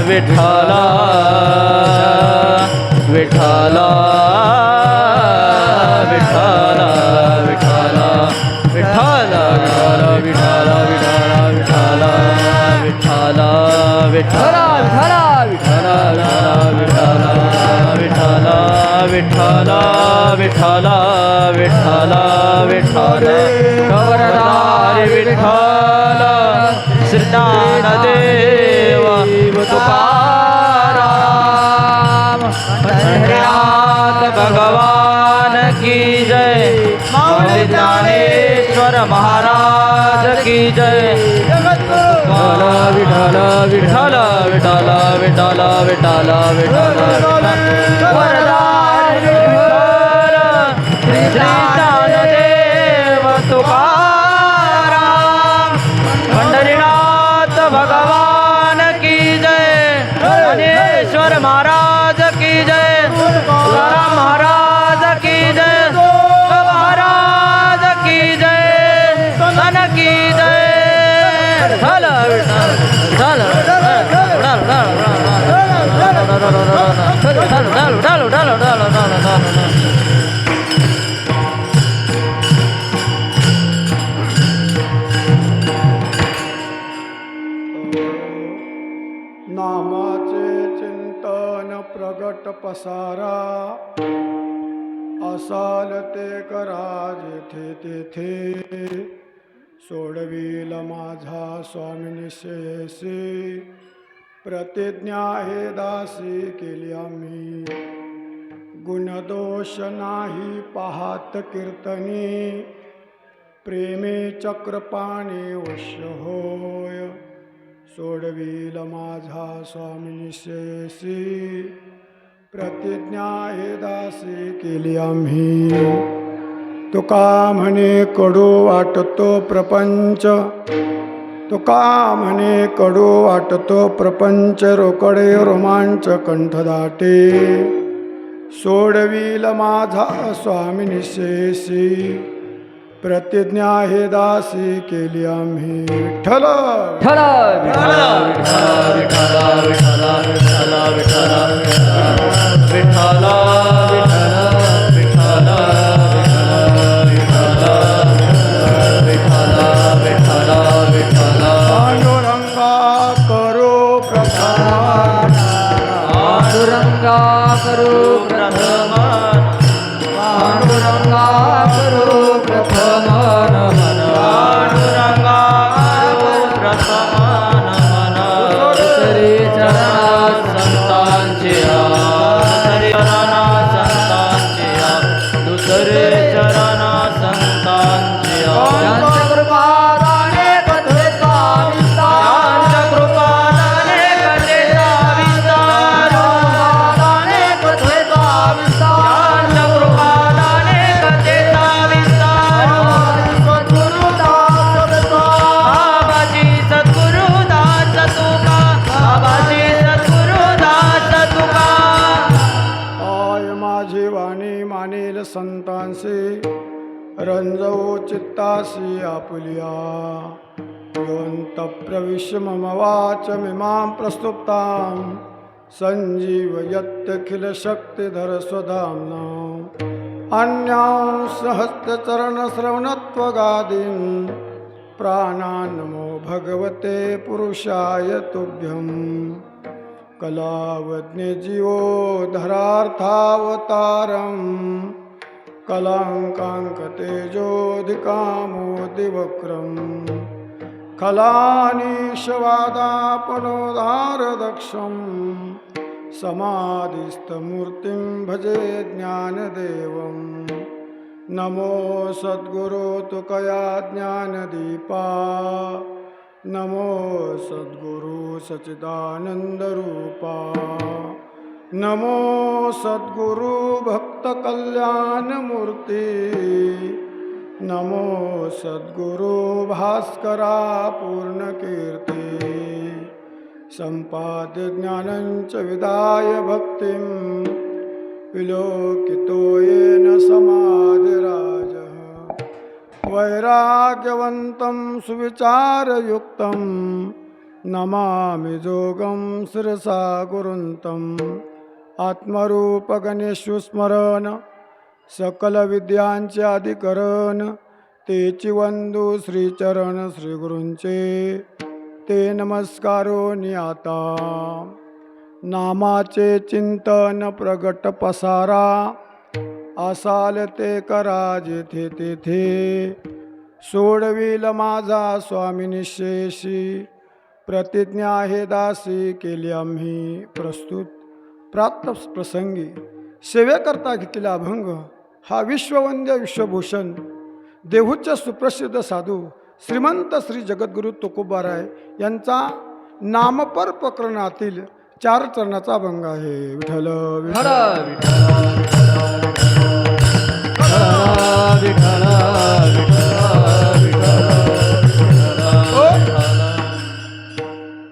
विठ्ठला विठ्ठला विठ्ठला विठ्ठला विठ्ठला विठ्ठला विठ्ठला विठ्ठला विठ्ठला विठ्ठला विठ्ठला विठ्ठला विठ्ठला विठ्ठला विठ्ठला गौरदारी विठ्ठल श्रीज्ञानदेव तुकाराम पंढरीनाथ भगवान की जय माऊली ज्ञानेश्वर महाराज की जय विठ्ठल विठ्ठल विठ्ठल विठ्ठल विठ्ठल विठ्ठल वरदारी विठ्ठल श्रीज्ञानदेव तुकाराम पंढरीनाथ भगवान की जय ज्ञानेश्वर महाराज की जय तुकाराम महाराज की जय महाराज की जय सन की जय विठ्ठल विठ्ठल नामाचे चिंतन प्रगट पसारा असाल ते करा जेथे तेथे सोडविल माझा स्वामी निश्चयसे प्रतिज्ञा हे दासी केली आम्ही गुणदोष नाही पाहात कीर्तनी प्रेमे चक्रपाणी वश्य होय सोडविल माझा स्वामी निश्चयसी प्रतिज्ञा हे दासी केली आम्ही तुका म्हणे कडू वाटतो प्रपंच तुका म्हणे कडू वाटतो प्रपंच रोकडे रोमांच कंठदाटे सोडविल माझा स्वामी निश्चयसी प्रतिज्ञा हे दासी केली आम्ही विठ्ठल विठ्ठल विठ्ठल विठ्ठल विठ्ठल विठ्ठल विठ्ठल विठ्ठल पांडुरंगा करो प्रथम पांडुरंगा करो प्रथम पांडुरंगा करो प्रथम नमन पांडुरंगा करो प्रथम नमन दुसरे चरणात संतांचे दुसरे चरणात संतांचे दुसरे चरणात संतांचे यांच्या कृपादाने कथेचा विस्तार यांच्या कृपादाने कथेचा विस्तार दाने कथेचा विस्तार यांच्या कृपादाने कथेचा विस्तार बाबाजी सद्गुरुदास तुका बाबाजी सद्गुरुदास तुका आय माझी वाणी मानेल संतांसे रंजवो चित्तासी आपुलिया योऽन्त प्रविश्य मम वाचमिमां प्रस्तुप्तां सञ्जीवयत्यखिलशक्तिधर स्वधाम्ना अन्यांस हस्तचरणश्रवणत्वगादीन् प्राणान्नमो भगवते पुरुषाय तुभ्यं कलावज्ञे जीवोद्धरार्थावतारम् कलाङ्काङ्कतेजोऽधिकामोदिवक्रम् खलानीशवादापनोदारदक्षम् समाधिस्थमूर्तिं भजे ज्ञानदेवम् नमो सद्गुरो तुकया ज्ञानदीपा नमो सद्गुरु सच्चिदानन्दरूपा नमो सद्गुरु भक्तकल्याणमूर्ति नमो सद्गुरु भास्करा पूर्णकीर्ति सम्पाद्य ज्ञानञ्च विदाय भक्तिं विलोकितो येन समाधिराजः वैराग्यवन्तं सुविचारयुक्तं नमामि जोगं शिरसा गुरुन्तम् आत्मरूपगणेशु स्मरण सकल विद्यांचे अधिकरण तेची वंदू श्रीचरण श्रीगुरूंचे ते नमस्कारो नियाता नामाचे चिंतन प्रगट पसारा असाल ते करा जेथे तेथे सोडविल माझा स्वामी निशेषी प्रतिज्ञा आहे दासी केली आम्ही प्रस्तुत प्राप्त प्रसंगी सेवेकरता घेतलेला अभंग हा विश्ववंद्य विश्वभूषण देहूच्या सुप्रसिद्ध साधू श्रीमंत श्री जगद्गुरु तुकोबाराय यांचा नामपर प्रकरणातील 4 चरणाचा अभंग आहे. विठ्ठल विठ्ठल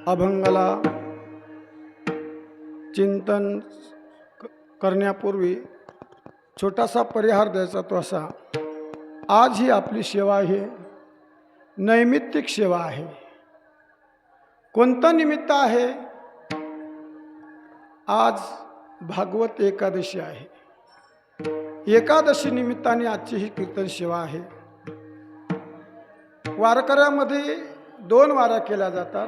अभंगाला चिंतन करण्यापूर्वी छोटासा परिहार द्यायचा तो असा, आज ही आपली सेवा आहे नैमित्तिक सेवा आहे. कोणतं निमित्त आहे? आज भागवत एकादशी आहे. एकादशी निमित्ताने आजची ही कीर्तन सेवा आहे. वारकऱ्यामध्ये 2 वाऱ्या केल्या जातात,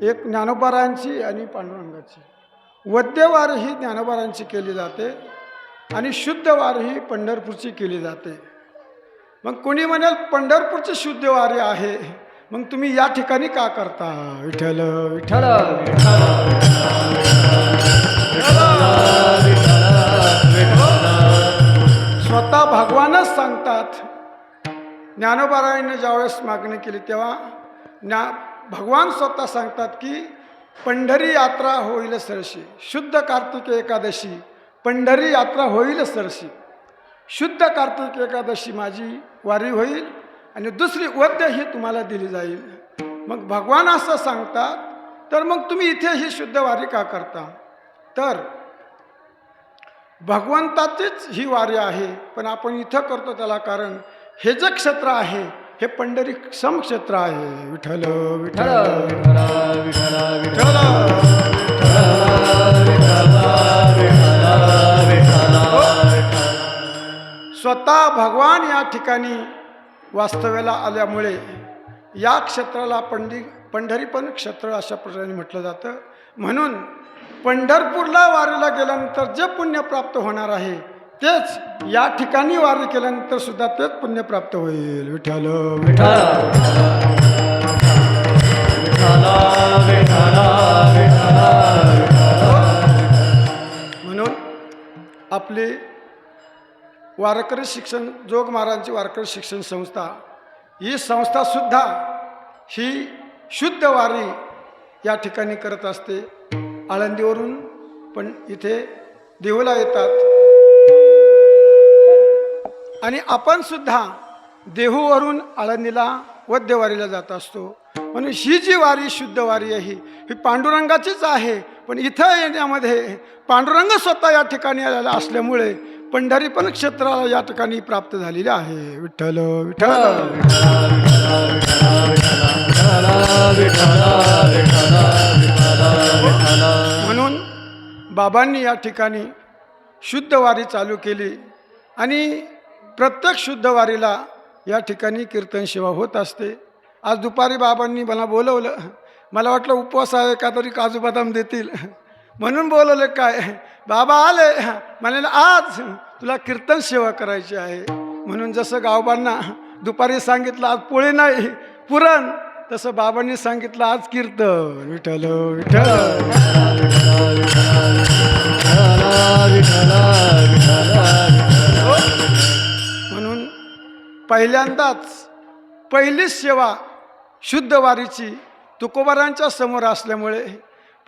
एक ज्ञानोबारांची आणि पांडुरंगाची. वद्यवार ही ज्ञानोबारांची केली जाते आणि शुद्ध वार ही पंढरपूरची केली जाते. मग कोणी म्हणेल पंढरपूरची शुद्ध वारी आहे, मग तुम्ही या ठिकाणी का करता? विठ्ठल विठ्ठल स्वतः भगवानच सांगतात. ज्ञानोबारायांनी ज्यावेळेस मागणी केली तेव्हा भगवान स्वतः सांगतात की पंढरी यात्रा होईल सरशी. शुद्ध कार्तिक एकादशी पंढरी यात्रा होईल सरशी. शुद्ध कार्तिक एकादशी माझी वारी होईल आणि दुसरी वद्य ही तुम्हाला दिली जाईल. मग भगवान असं सांगतात, तर मग तुम्ही इथे ही शुद्ध वारी का करता? तर भगवंताचीच ही वारी आहे, पण आपण इथं करतो त्याला कारण हे जे क्षेत्र आहे हे पंढरी समक्षेत्र आहे. विठ्ठल विठ्ठल स्वतः भगवान या ठिकाणी वास्तव्याला आल्यामुळे या क्षेत्राला पंढरी पण क्षेत्र अशा प्रकारे म्हटलं जातं. म्हणून पंढरपूरला वारीला गेल्यानंतर जे पुण्य प्राप्त होणार आहे तेच या ठिकाणी वारी केल्यानंतर सुद्धा तेच पुण्य प्राप्त होईल. विठ्ठल म्हणून आपली वारकरी शिक्षण जोग महाराजांची वारकरी शिक्षण संस्था ही संस्था सुद्धा ही शुद्ध वारी या ठिकाणी करत असते. आळंदीवरून पण इथे देहूला येतात आणि आपण सुद्धा देहूवरून आळंदीला वद्यवारीला जात असतो. म्हणून ही जी वारी शुद्ध वारी आहे ही पांडुरंगाचीच आहे. पण इथं येण्यामध्ये पांडुरंग स्वतः या ठिकाणी आलेला असल्यामुळे पंढरी पण क्षेत्राला या ठिकाणी प्राप्त झालेले आहे. विठ्ठल विठ्ठल म्हणून बाबांनी या ठिकाणी शुद्ध वारी चालू केली आणि प्रत्येक शुद्ध वारीला या ठिकाणी कीर्तन सेवा होत असते. आज दुपारी बाबांनी मला बोलवलं. मला वाटलं उपवास आहे का तरी काजू बदाम देतील म्हणून बोलवलं. काय बाबा आले म्हणाले आज तुला कीर्तन सेवा करायची आहे. म्हणून जसं गावबांना दुपारी सांगितलं आज पोळी नाही पुरण, तसं बाबांनी सांगितलं आज कीर्तन. विठ्ठल विठ्ठल म्हणून पहिल्यांदाच पहिलीच सेवा शुद्ध वारीची तुकोबारांच्या समोर असल्यामुळे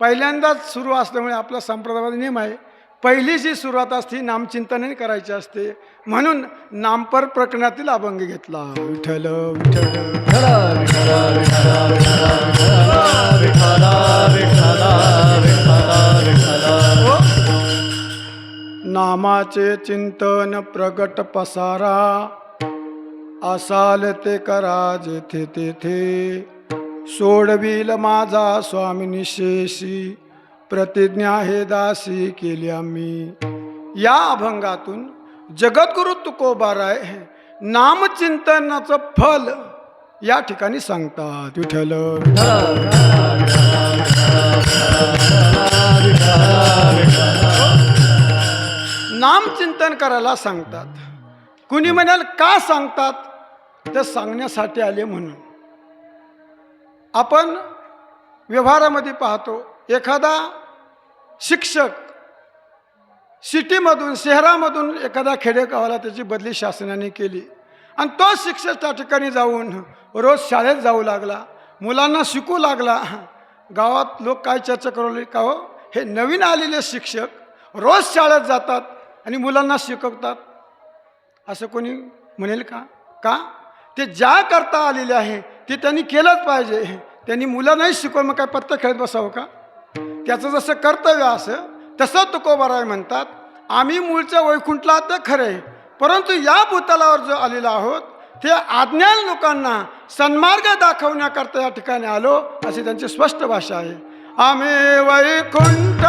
पहिल्यांदाच सुरू असल्यामुळे आपला संप्रदायाचा नियम आहे पहिली जी सुरुवात असते नामचिंतनाने करायची असते. म्हणून नामपर प्रकरणातील अभंग घेतला. विठ्ठल नामाचे चिंतन प्रगट पसारा असाल ते करा जेथे तेथे सोडविल माझा स्वामी निशेषी, प्रतिज्ञा हे दासी केली आम्ही. या अभंगातून जगद्गुरु तुकोबाराय नामचिंतनाचं फल या ठिकाणी सांगतात. विठ्ठल नामचिंतन करायला सांगतात. कुणी म्हणाल का सांगतात, तर सांगण्यासाठी आले म्हणून. आपण व्यवहारामध्ये पाहतो, एखादा शिक्षक सिटीमधून शहरामधून एखाद्या खेडेगावाला त्याची बदली शासनाने केली आणि तो शिक्षक त्या ठिकाणी जाऊन रोज शाळेत जाऊ लागला, मुलांना शिकू लागला. गावात लोक काय चर्चा करू लागले, का हो हे नवीन आलेले शिक्षक रोज शाळेत जातात आणि मुलांना शिकवतात, असं कोणी म्हणेल का? का ते ज्या करता आलेले आहे ते त्यांनी केलंच पाहिजे. त्यांनी मुलं नाही शिकवून मग काय पत्ता खेळत बसावं का? त्याचं जसं कर्तव्य असं तसं तुकोबाराय म्हणतात, आम्ही मूळच्या वैकुंठला तर खरे, परंतु या भूतलावर जो आलेलो आहोत ते अज्ञान लोकांना सन्मार्ग दाखवण्याकरता या ठिकाणी आलो, अशी त्यांची स्पष्ट भाषा आहे. आम्ही वैकुंठ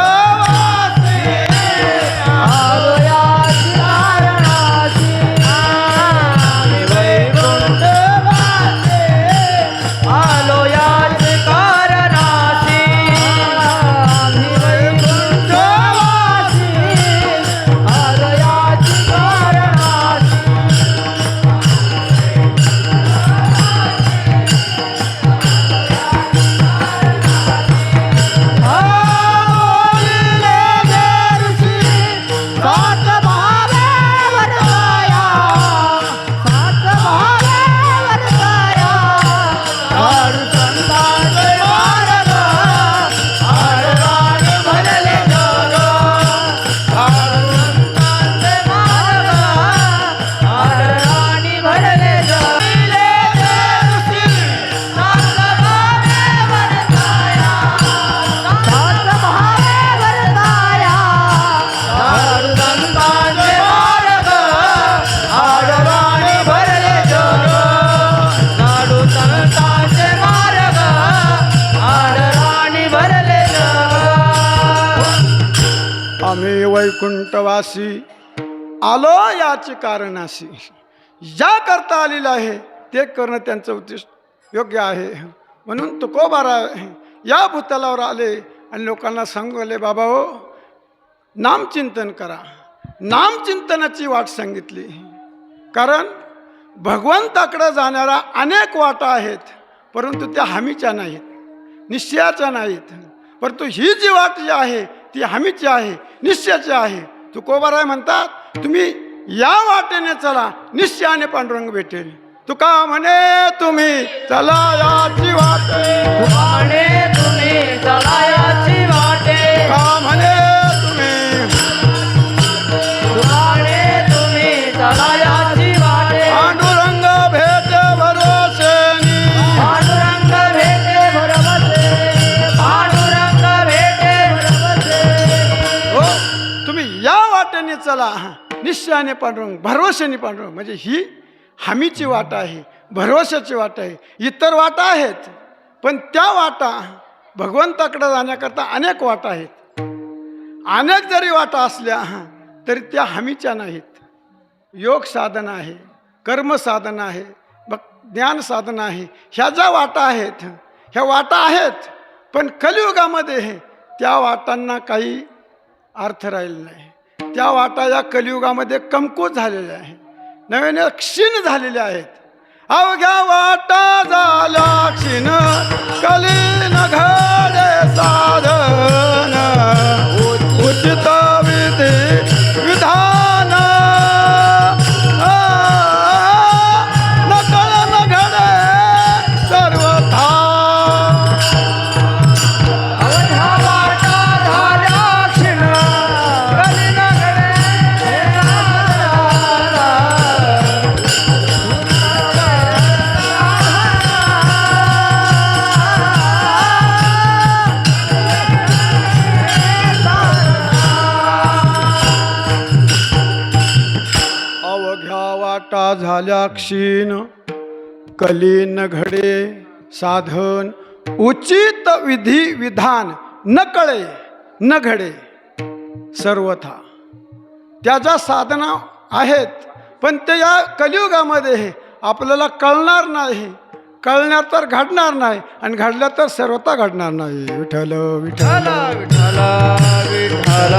वैकुंठवासी आलो याचे कारणाशी. ज्या करता आलेलं आहे ते करणं त्यांचं उद्दिष्ट योग्य आहे. म्हणून तुकोबाराय या भूतलावर आले आणि लोकांना सांगले, बाबा हो नामचिंतन करा. नामचिंतनाची वाट सांगितली, कारण भगवंताकडे जाणाऱ्या अनेक वाटा आहेत, परंतु त्या हमीच्या नाहीत, निश्चयाच्या नाहीत. परंतु ही जी वाट जी आहे ती हमीची आहे, निश्चयाची आहे. तुकोबाराय म्हणतात, तुम्ही या वाटेने चला, निश्चयाने पांडुरंग भेटेल. तुका म्हणे तुम्ही चला याची वाटे, म्हणे तुम्ही चला याची वाटे, का म्हणे तुम्ही, म्हणे तुम्ही चला याची वाटे. पांडुरंग भेटे भरोसेनी, पांडुरंग भेटे भरवसे, पांडुरंग भेटे भरवसे. हो तुम्ही या वाटेने चला, निश्चयाने पांडुरंग, भरवसेने पांडुरंग. म्हणजे ही हमीची वाट आहे, भरवशाची वाट आहे. इतर वाटा आहेत, पण त्या वाटा भगवंताकडे जाण्याकरता अनेक वाटा आहेत. अनेक जरी वाटा असल्या तरी त्या हमीच्या नाहीत. योग साधना आहे, कर्म साधना आहे, ज्ञान साधना आहे. ह्या ज्या वाटा आहेत ह्या वाटा आहेत, पण कलियुगामध्ये त्या वाटांना काही अर्थ राहिला नाही. त्या वाटा या कलियुगामध्ये कमकुवत झालेल्या आहेत, नव्याने क्षीण झालेल्या आहेत. अवघ्या वाटा झाल्या क्षीण, कलीन घडे साधन, उचित विधी विधान, नकळ न घडे सर्वथा. अवघ्या वाटा झाल्या क्षीण, कलीन घडे वाटा झाल्या क्षीण, कलीन घडे साधन, उचित विधी विधान न कळे न घडे सर्वथा. त्याच्या साधना आहेत पण ते या कलियुगामध्ये आपल्याला कळणार नाही. कळणार तर घडणार नाही आणि घडलं तर सर्वथा घडणार नाही. विठ्ठल विठ्ठल विठ्ठल विठ्ठल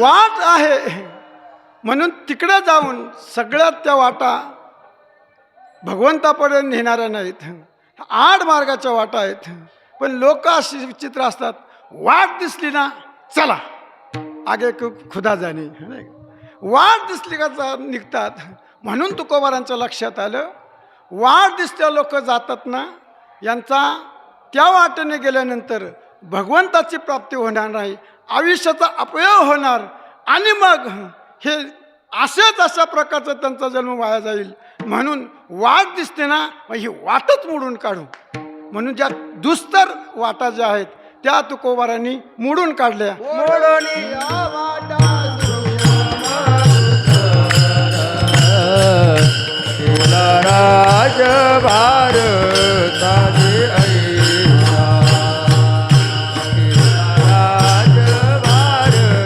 वाट आहे म्हणून तिकडे जाऊन सगळ्यात त्या वाटा भगवंतापर्यंत नेणाऱ्या नाहीत. आड मार्गाच्या वाटा आहेत. पण लोक अशी विचित्र असतात. वाट दिसली ना चला आगे खुदा जाणे. वाट दिसली का निघतात. म्हणून तुकोबारांच्या लक्षात आलं वाट दिसत्या लोक जातात ना यांचा त्या वाटेने गेल्यानंतर भगवंताची प्राप्ती होणार नाही. आयुष्याचा अपयोग होणार आणि मग हे असेच अशा प्रकारचा त्यांचा जन्म वाया जाईल. म्हणून वाट दिसते ना मग ही वाटच मोडून काढू. म्हणून ज्या दुस्तर वाटा ज्या आहेत त्या तुकोबारांनी मोडून काढल्या. राज भारताचे ऐसा राज भारताचे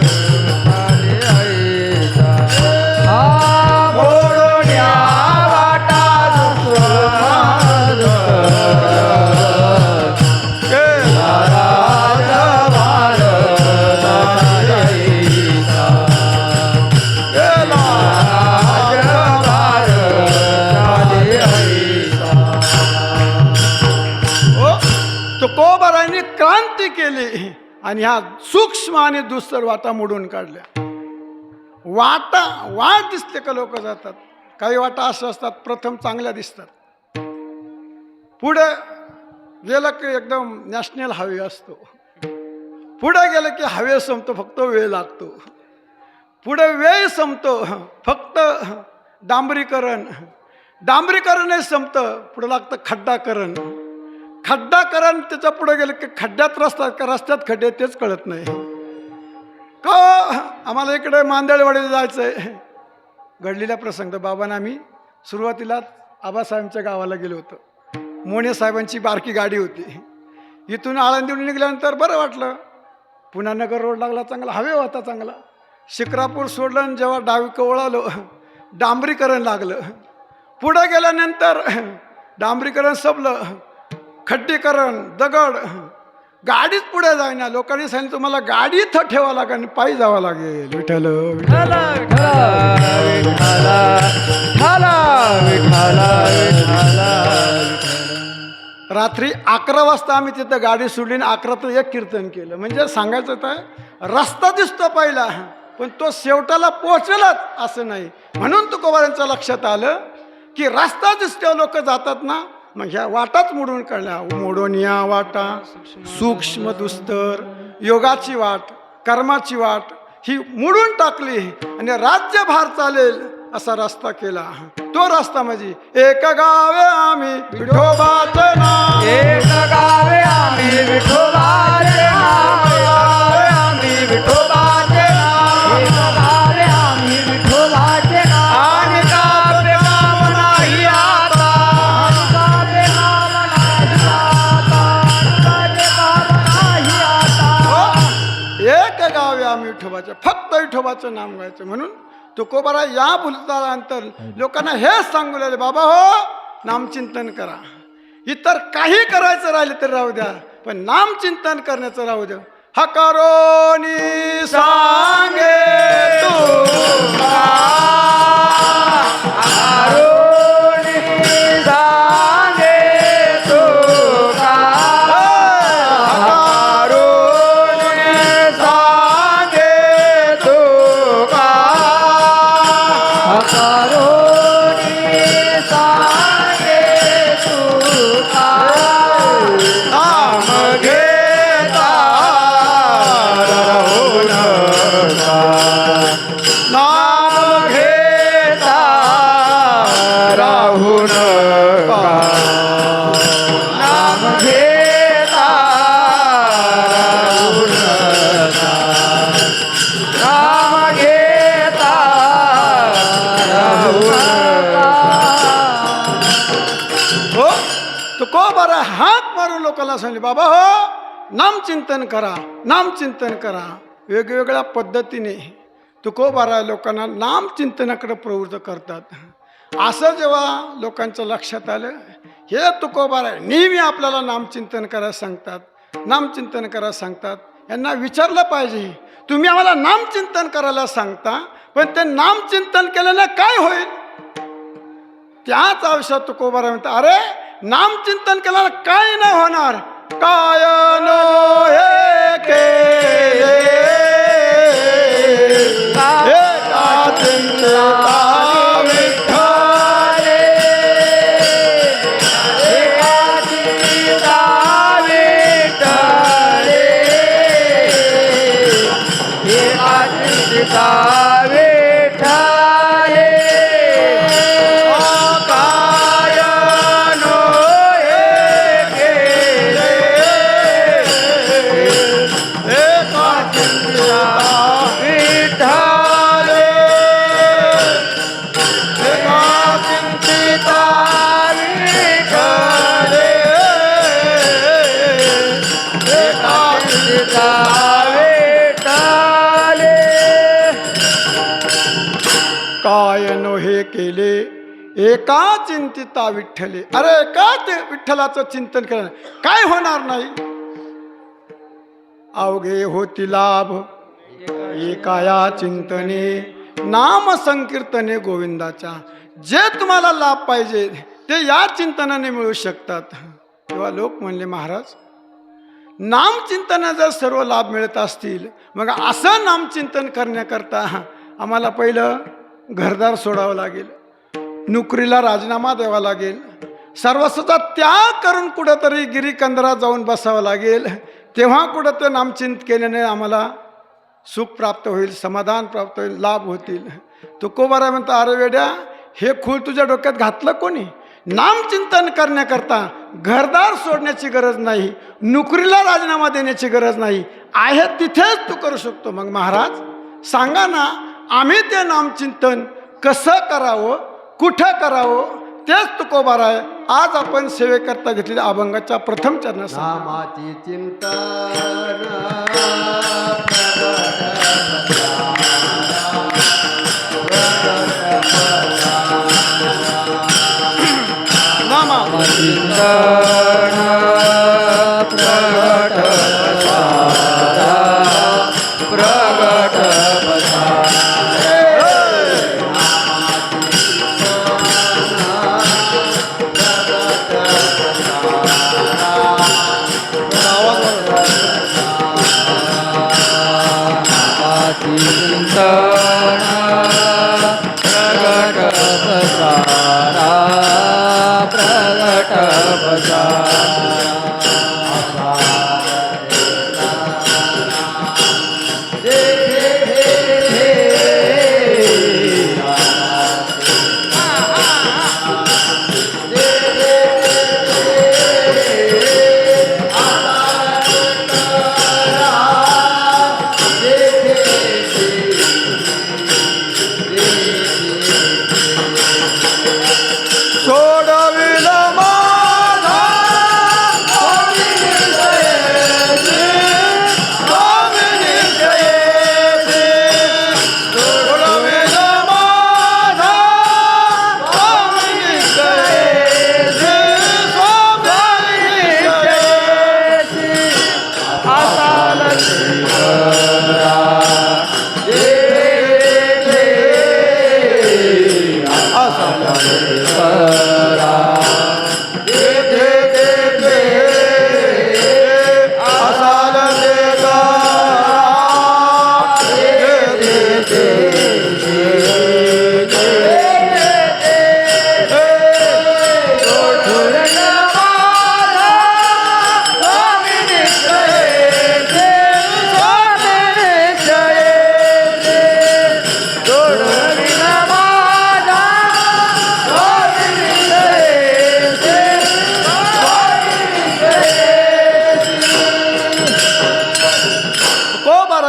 ऐसा मोडून या वाटा तुकोबारांनी क्रांती केली आणि ह्या सूक्ष्म आणि दुस्तर वाटा मोडून काढल्या. वाट दिसते का लोक जातात. काही वाटा अशा असतात प्रथम चांगल्या दिसतात. पुढे गेलं की एकदम नॅशनल हायवे असतो. पुढे गेलं की हायवे संपतो फक्त वेळ लागतो. पुढे वेळ संपतो फक्त डांबरीकरणही संपतं. पुढे लागतं खड्डाकरण. त्याच्या पुढे गेलं की खड्ड्यात रस्त्यात खड्डे तेच कळत नाही. का आम्हाला इकडे मांदळवाडीला जायचं आहे. घडलेला प्रसंग बाबांना आम्ही सुरुवातीला आबासाहेबांच्या गावाला गेलो होतो. मोने साहेबांची बारकी गाडी होती. इथून आळंदीहून निघाल्यानंतर बरं वाटलं. पुन्हा नगर रोड लागला चांगला. हवे होता चांगला. शिक्रापूर सोडलं आणि जेव्हा डावी वळालो डांबरीकरण लागलं. पुढे गेल्यानंतर डांबरीकरण संपलं. खड्डीकरण दगड गाडीच पुढे जाईना. लोकांनी सांगितलं तुम्हाला गाडी इथं ठेवा लागेल पायी जावं लागेल. विठ्ठल रात्री 11 वाजता आम्ही तिथं गाडी सोडली आणि 11 तर एक कीर्तन केलं. म्हणजे सांगायचं तर रस्ता दिसतो पहिला पण तो शेवटाला पोहोचलाच असं नाही. म्हणून तुकोबारांच्या लक्षात आलं की रस्ता दिसतो लोक जातात ना मग ह्या वाटाच मोडून काढल्या. मोडून या वाटा सूक्ष्म दुस्तर योगाची वाट कर्माची वाट ही मोडून टाकली आणि राज्यभार चालेल असा रस्ता केला. तो रस्ता म्हणजे एक गावे आम्ही विठोबाचं नाव. एक गावे आम्ही विठोबाचे नाव. आम्ही विठोबाचे नाव. एक गावे आम्ही विठोबाचे नाव. आणि काव्य नाम नाही आता. काव्य नाम नाही आता. एक गावे आम्ही विठोबाचे फक्त विठोबाचं नाम गायचं. म्हणून तुकोबारा या भूतानंतर लोकांना हेच सांगू लागले बाबा हो नामचिंतन करा. इतर काही करायचं राहिलं तर राहू द्या पण नामचिंतन करण्याचं राहू द्या. हकारोनी सांगे तुका. तुकोबारा हाक मारून लोकांना सांगले, बाबा हो नामचिंतन करा, नामचिंतन करा. वेगवेगळ्या पद्धतीने तुकोबारा लोकांना नामचिंतनाकडे प्रवृत्त करतात. असं जेव्हा लोकांच्या लक्षात आलं, हे तुकोबारा नेहमी आपल्याला नामचिंतन करायला सांगतात, नामचिंतन करायला सांगतात. यांना विचारलं पाहिजे, तुम्ही आम्हाला नामचिंतन करायला सांगता, पण ते नामचिंतन केल्याने काय होईल? त्याच आयुष्यात तुकोबारा म्हणतात, अरे नामचिंतन केल्याने काय नाही होणार. काय नो हे केले एका चिंता विठ्ठले, एका चिंता विठ्ठले, एका चिंता विठ्ठले. काय नो हे केले एका चिंता विठ्ठले, एका चिंतिता विठ्ठले, एका चिंता विठ्ठले. काय नो हे केले एका चिंतिता विठ्ठले. अरे एकाच विठ्ठलाचं चिंतन केलं काय होणार नाही. अवघे होती लाभ एका या चिंतने, नाम संकीर्तने गोविंदाच्या. जे तुम्हाला लाभ पाहिजे ते या चिंतनाने मिळू शकतात. तेव्हा लोक म्हणले, महाराज नामचिंतन जर सर्व लाभ मिळत असतील, मग असं नामचिंतन करण्याकरता आम्हाला पहिलं घरदार सोडावं लागेल, नोकरीला राजीनामा द्यावा लागेल, सर्वस्वचा त्याग करून कुठंतरी गिरीकंदरात जाऊन बसावं लागेल. तेव्हा कुठं ते नामचिंत केल्याने आम्हाला सुख प्राप्त होईल, समाधान प्राप्त होईल, लाभ होतील. तुकोबारा म्हणता, अरे वेड्या, हे खूळ तुझ्या डोक्यात घातलं कोणी? नामचिंतन करण्याकरता घरदार सोडण्याची गरज नाही, नोकरीला राजीनामा देण्याची गरज नाही, आहे तिथेच तू करू शकतो. मग महाराज सांगा ना, आम्ही ते नामचिंतन कसं करावं, कुठं करावं, तेच तुकोबारा आहे. आज आपण सेवेकरता घेतलेल्या अभंगाच्या प्रथम चरणात नामाची चिंतन चिंतन प्रगट बसारा, प्रगट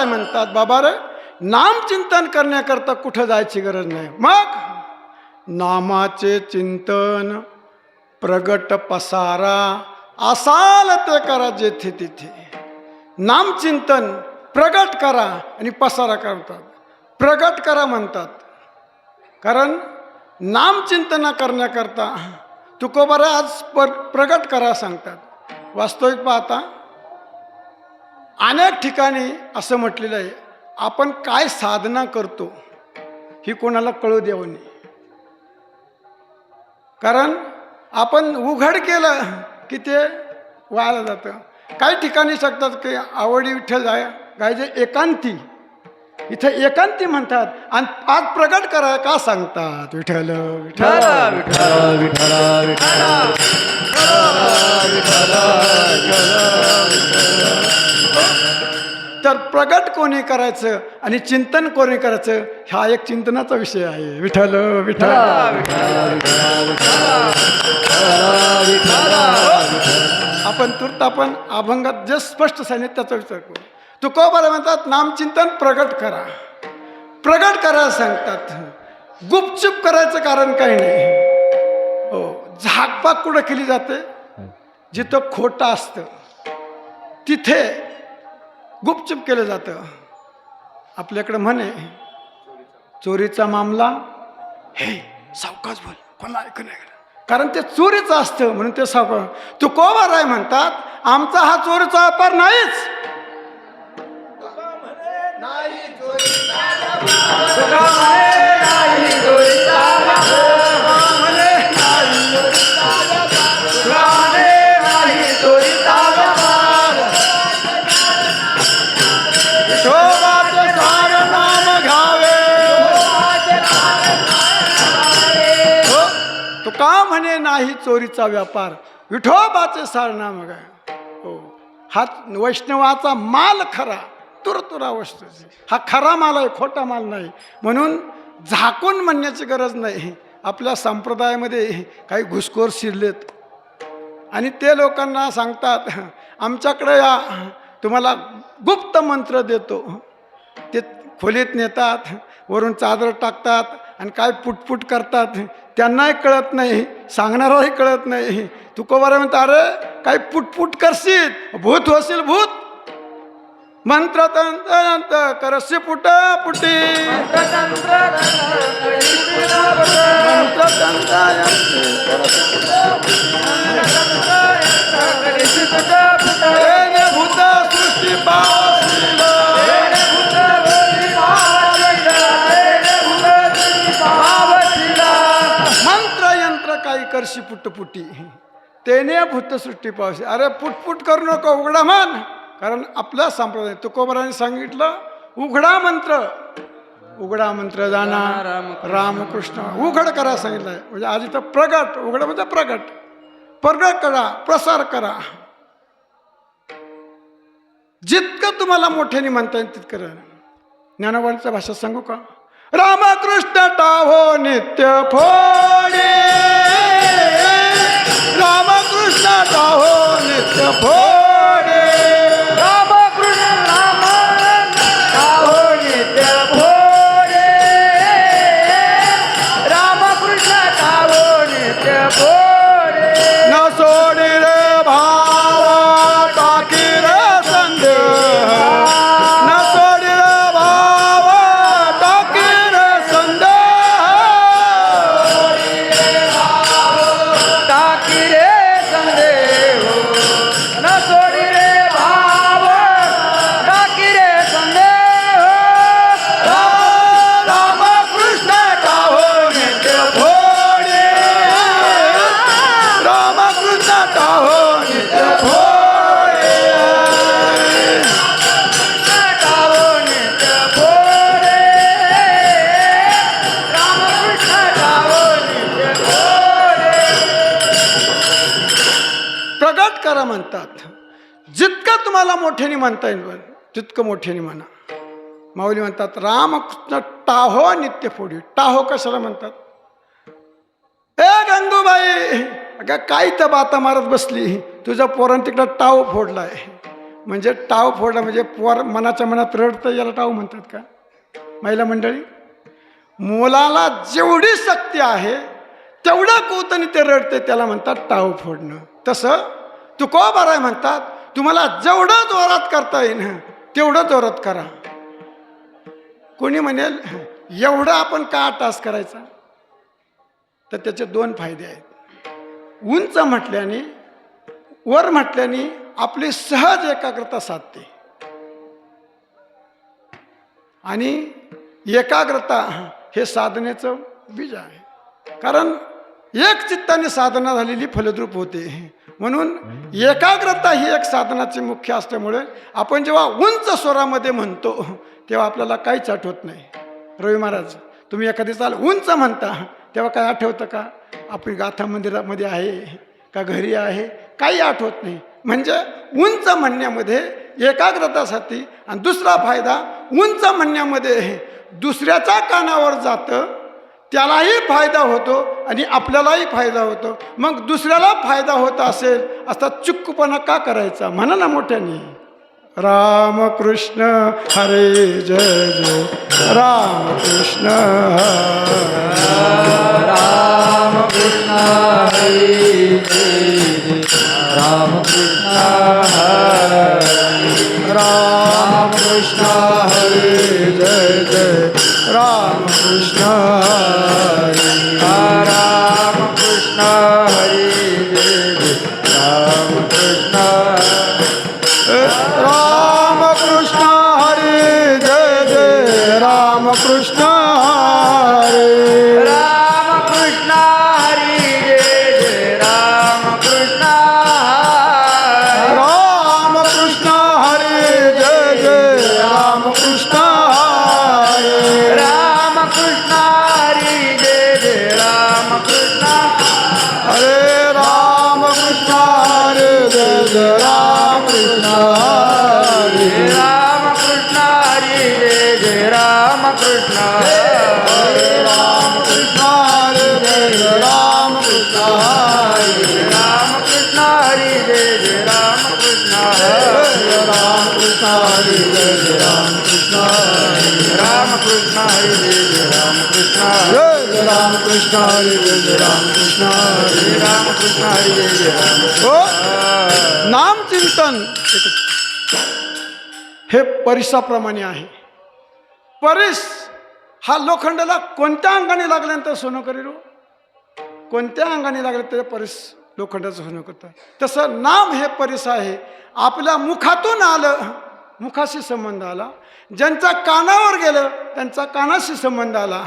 म्हणतात, बाबा रे नामचिंतन करण्याकरता कुठं जायची गरज नाही. मग नामाचे चिंतन प्रगट पसारा असाल ते करा जेथे तिथे. नामचिंतन प्रगट करा आणि पसारा करतात. प्रगट करा म्हणतात कारण नामचिंतना करण्याकरता तुकोबारा आज प्रगट करा सांगतात. वास्तविक पाहता अनेक ठिकाणी असं म्हटलेलं आहे, आपण काय साधना करतो ही कोणाला कळू देऊ नये. कारण आपण उघड केलं की ते वाया जातं. काही ठिकाणी सांगतात की आवडी विठ्ठल गायचे एकांती, इथे एकांती म्हणतात आणि आज प्रगट करा का सांगतात विठ्ठल विठ्ठल विठ्ठल विठ्ठल विठ्ठल तर प्रगट कोणी करायचं आणि चिंतन कोणी करायचं हा एक चिंतनाचा विषय आहे. विठ्ठल विठ्ठल आपण तूर्त आपण अभंगात जे स्पष्ट सांगितलं त्याचा विचार करू. तुकोबारा म्हणतात नामचिंतन प्रगट करा. प्रगट करा सांगतात. गुपचूप करायचं कारण काही नाही. हो, झाकपाक कुठं केली जाते? जिथं खोटं असतं तिथे गुपचूप केलं जातं. आपल्याकडं म्हणे चोरीचा मामला हे सावकाश बोल, कोणाला ऐकू नाही. कारण ते चोरीचं असतं म्हणून ते सावकाश. तुकोबाराय म्हणतात आमचा हा चोरीचा व्यापार नाहीच. तुका म्हणे नाही चोरीचा व्यापार, विठोबाचे सारनाम गाय. हो, हा वैष्णवाचा माल खरा, तुरतुरा वस्तू हा खरा माल आहे, खोटा माल नाही. म्हणून झाकून म्हणण्याची गरज नाही. आपल्या संप्रदायामध्ये काही घुसखोर शिरलेत आणि ते लोकांना सांगतात आमच्याकडे या, तुम्हाला गुप्त मंत्र देतो. ते खोलीत नेतात, वरून चादर टाकतात आणि काय पुटपुट करतात. त्यांनाही कळत नाही, सांगणाराही कळत नाही. तुकोबारा म्हणतात अरे काय पुटपुट करशील, भूत होशील भूत. मंत्र तंत्र करशी पुट पुटी, मंत्र भूत सृष्टी मंत्र यंत्र काही करशी पुटपुटी, तेने भूतसृष्टी पावशी. अरे पुटपुट करू नको, उघडा म्हण. कारण आपल्या संप्रदाय तुकोबाराने सांगितलं उघडा मंत्र, उघडा मंत्र जाणार रामकृष्ण. उघड करा सांगितलंय. म्हणजे आज इथं प्रगट, उघड म्हणजे प्रगट, प्रगट करा, प्रसार करा. जितकं तुम्हाला मोठ्याने म्हणता येईल तितकं करा. ज्ञानोबांच्या भाषेत सांगू का? रामकृष्ण टाहो नित्य फोडे, रामकृष्ण टाहो नित्य फोडे, रामकृष्ण राम टाहो नित्य फोडे, रामकृष्ण टाहो नित्य फोडे. न सोडी रे भावा टाकी रे संदेह, न सोडी रे भावा टाकी रे संदेह, टाकी रे संदेह, न सोडी रे भाव, टाकी रे संदेह. रामकृष्ण टाहो नित्य फोडे, रामकृष्ण टाहो नित्य फोडे, टाहो नित्य फोडे, रामकृष्ण टाहो नित्य फोडे. प्रगट करा म्हणतात. जितकं तुम्हाला मोठ्याने म्हणता येईल तितकं मोठ्याने म्हणा. माऊली म्हणतात रामकृष्ण टाहो नित्य फोडी. टाहो कशाला म्हणतात? ए गंगूबाई, अगं काय तर बाता मारत बसली, तुझ्या पोरानं तिकडं टाव फोडलाय. म्हणजे टाव फोडला म्हणजे पोर मनाच्या मनात रडतं, याला टाव म्हणतात का? महिला मंडळी, मुलाला जेवढी शक्ती आहे तेवढ्या कुवतानी ते रडते, त्याला म्हणतात टाव फोडणं. तसं तुकोबाराय म्हणतात, तुम्हाला जेवढं जोरात करता येईल तेवढं जोरात करा. कोणी म्हणेल एवढं आपण का टास करायचा, तर त्याचे दोन फायदे आहेत. उंच म्हटल्याने, वर म्हटल्याने आपली सहज एकाग्रता साधते, आणि एकाग्रता हे साधनेचं बीज आहे. कारण एक चित्ताने साधना झालेली फलद्रूप होते. म्हणून एकाग्रता ही एक साधनाची मुख्य असल्यामुळे आपण जेव्हा उंच स्वरामध्ये म्हणतो तेव्हा आपल्याला काहीच आठवत नाही. रवी महाराज, तुम्ही एखादी चाल उंच म्हणता तेव्हा काय आठवतं का? आपली गाथा मंदिरामध्ये आहे का घरी आहे, काही आठवत नाही. म्हणजे उंच म्हणण्यामध्ये एकाग्रतासाठी. आणि दुसरा फायदा, उंच म्हणण्यामध्ये दुसऱ्याच्या कानावर जातं, त्यालाही फायदा होतो आणि आपल्यालाही फायदा होतो. मग दुसऱ्याला फायदा होत असेल असा चुक्कपणा का करायचा? म्हणा ना मोठ्याने, राम कृष्ण हरे जय जय राम कृष्ण राम कृष्ण हरी जय राम कृष्ण हरी राम कृष्ण हरे जय जय राम कृष्ण राम कृष्ण हरी जय जय राम कृष्ण राम कृष्ण हरे जय जय राम कृष्ण हरे राम कृष्ण हरी जय जय राम कृष्ण राम कृष्ण हरे जय जय राम कृष्ण हरे राम कृष्ण हरी जय जय राम कृष्ण हरे राम कृष्ण हरे जय जय राम कृष्ण हरे राम कृष्ण हरी जय जय राम कृष्ण हरे राम कृष्ण हरे जय जय राम कृष्ण हरे राम कृष्ण हरी जय जय राम कृष्ण राम कृष्ण हरे जय जय राम कृष्ण हरे राम कृष्ण हरी जय जय राम कृष्ण जय जय राम कृष्ण हरे जय जय राम कृष्ण हरे राम कृष्ण हरी जय जय राम हो, नाम चिंतन हे परिसाप्रमाणे आहे. परिस हा लोखंडाला कोणत्या अंगाने लागल्यानंतर सोनं करेल? कोणत्या अंगाने लागलं तर परिस लोखंडाचं सोनं करतं. तसं नाम हे परिस आहे. आपल्या मुखातून आलं, मुखाशी संबंध आला. ज्यांचा कानावर गेलं त्यांचा कानाशी संबंध आला.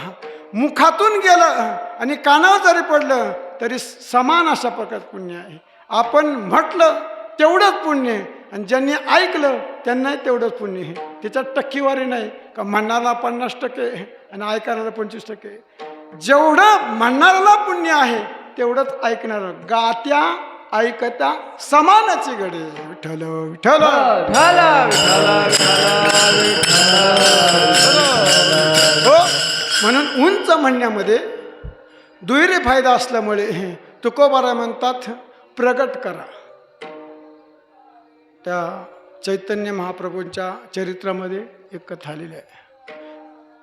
मुखातून गेलं आणि कानावर जरी पडलं तरी समान अशा प्रकारचं पुण्य आहे. आपण म्हटलं तेवढंच पुण्य आहे, आणि ज्यांनी ऐकलं त्यांनाही तेवढंच पुण्य आहे. त्याच्यात टक्केवारी नाही का म्हणणारा 50% आणि ऐकणारा 25%. जेवढं म्हणणाऱ्याला पुण्य आहे तेवढंच ऐकणारं. गात्या ऐकता समानाची गडे. विठ्ठल विठ्ठल हो. म्हणून उंच म्हणण्यामध्ये दुहेरी फायदा असल्यामुळे तुकोबाराय म्हणतात, प्रगट करा. त्या चैतन्य महाप्रभूंच्या चरित्रामध्ये एक कथा आलेली आहे.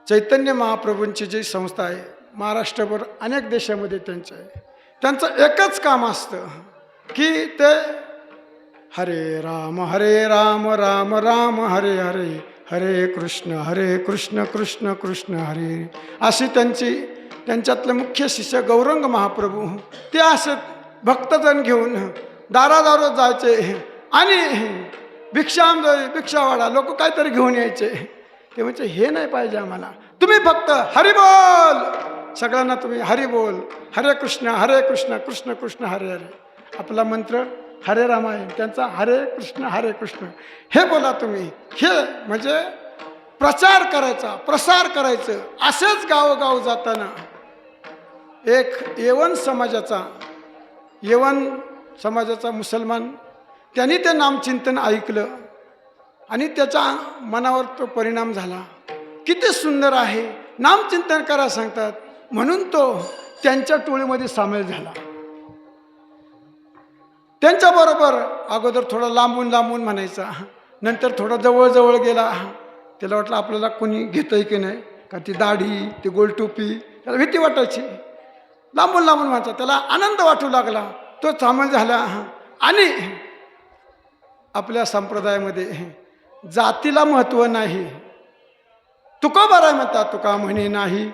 चैतन्य महाप्रभूंची जी संस्था आहे महाराष्ट्रभर अनेक देशामध्ये त्यांचं आहे. त्यांचं एकच काम असतं की ते हरे राम राम राम हरे हरे, हरे कृष्ण कृष्ण कृष्ण हरे. अशी त्यांच्यातले मुख्य शिष्य गौरंग महाप्रभू, ते असे भक्तजन घेऊन दारादारोत जायचे आणि भिक्षावाडा लोक काहीतरी घेऊन यायचे. ते म्हणजे हे नाही पाहिजे आम्हाला, तुम्ही फक्त हरी बोल. सगळ्यांना तुम्ही हरी बोल, हरे कृष्ण कृष्ण कृष्ण हरे हरे. आपला मंत्र हरे राम आहे, त्यांचा हरे कृष्ण हे बोला तुम्ही. हे म्हणजे प्रचार करायचा, प्रसार करायचं. असेच गावोगाव जाताना एक यवन समाजाचा मुसलमान, त्यांनी ते नामचिंतन ऐकलं आणि त्याच्या मनावर तो परिणाम झाला. किती सुंदर आहे, नामचिंतन करा सांगतात, म्हणून तो त्यांच्या टोळीमध्ये सामील झाला. त्यांच्याबरोबर अगोदर थोडा लांबून म्हणायचा, नंतर थोडा जवळ गेला. त्याला वाटलं आपल्याला कोणी घेतंय की नाही, का ती दाढी, ती गोलटोपी, त्याला भीती वाटायची. लांबून लांबून म्हणतात. त्याला आनंद वाटू लागला. तो सामील झाला. आणि आपल्या संप्रदायामध्ये जातीला महत्त्व नाही. तुकोबाराय म्हणतात, तुका म्हणे नाही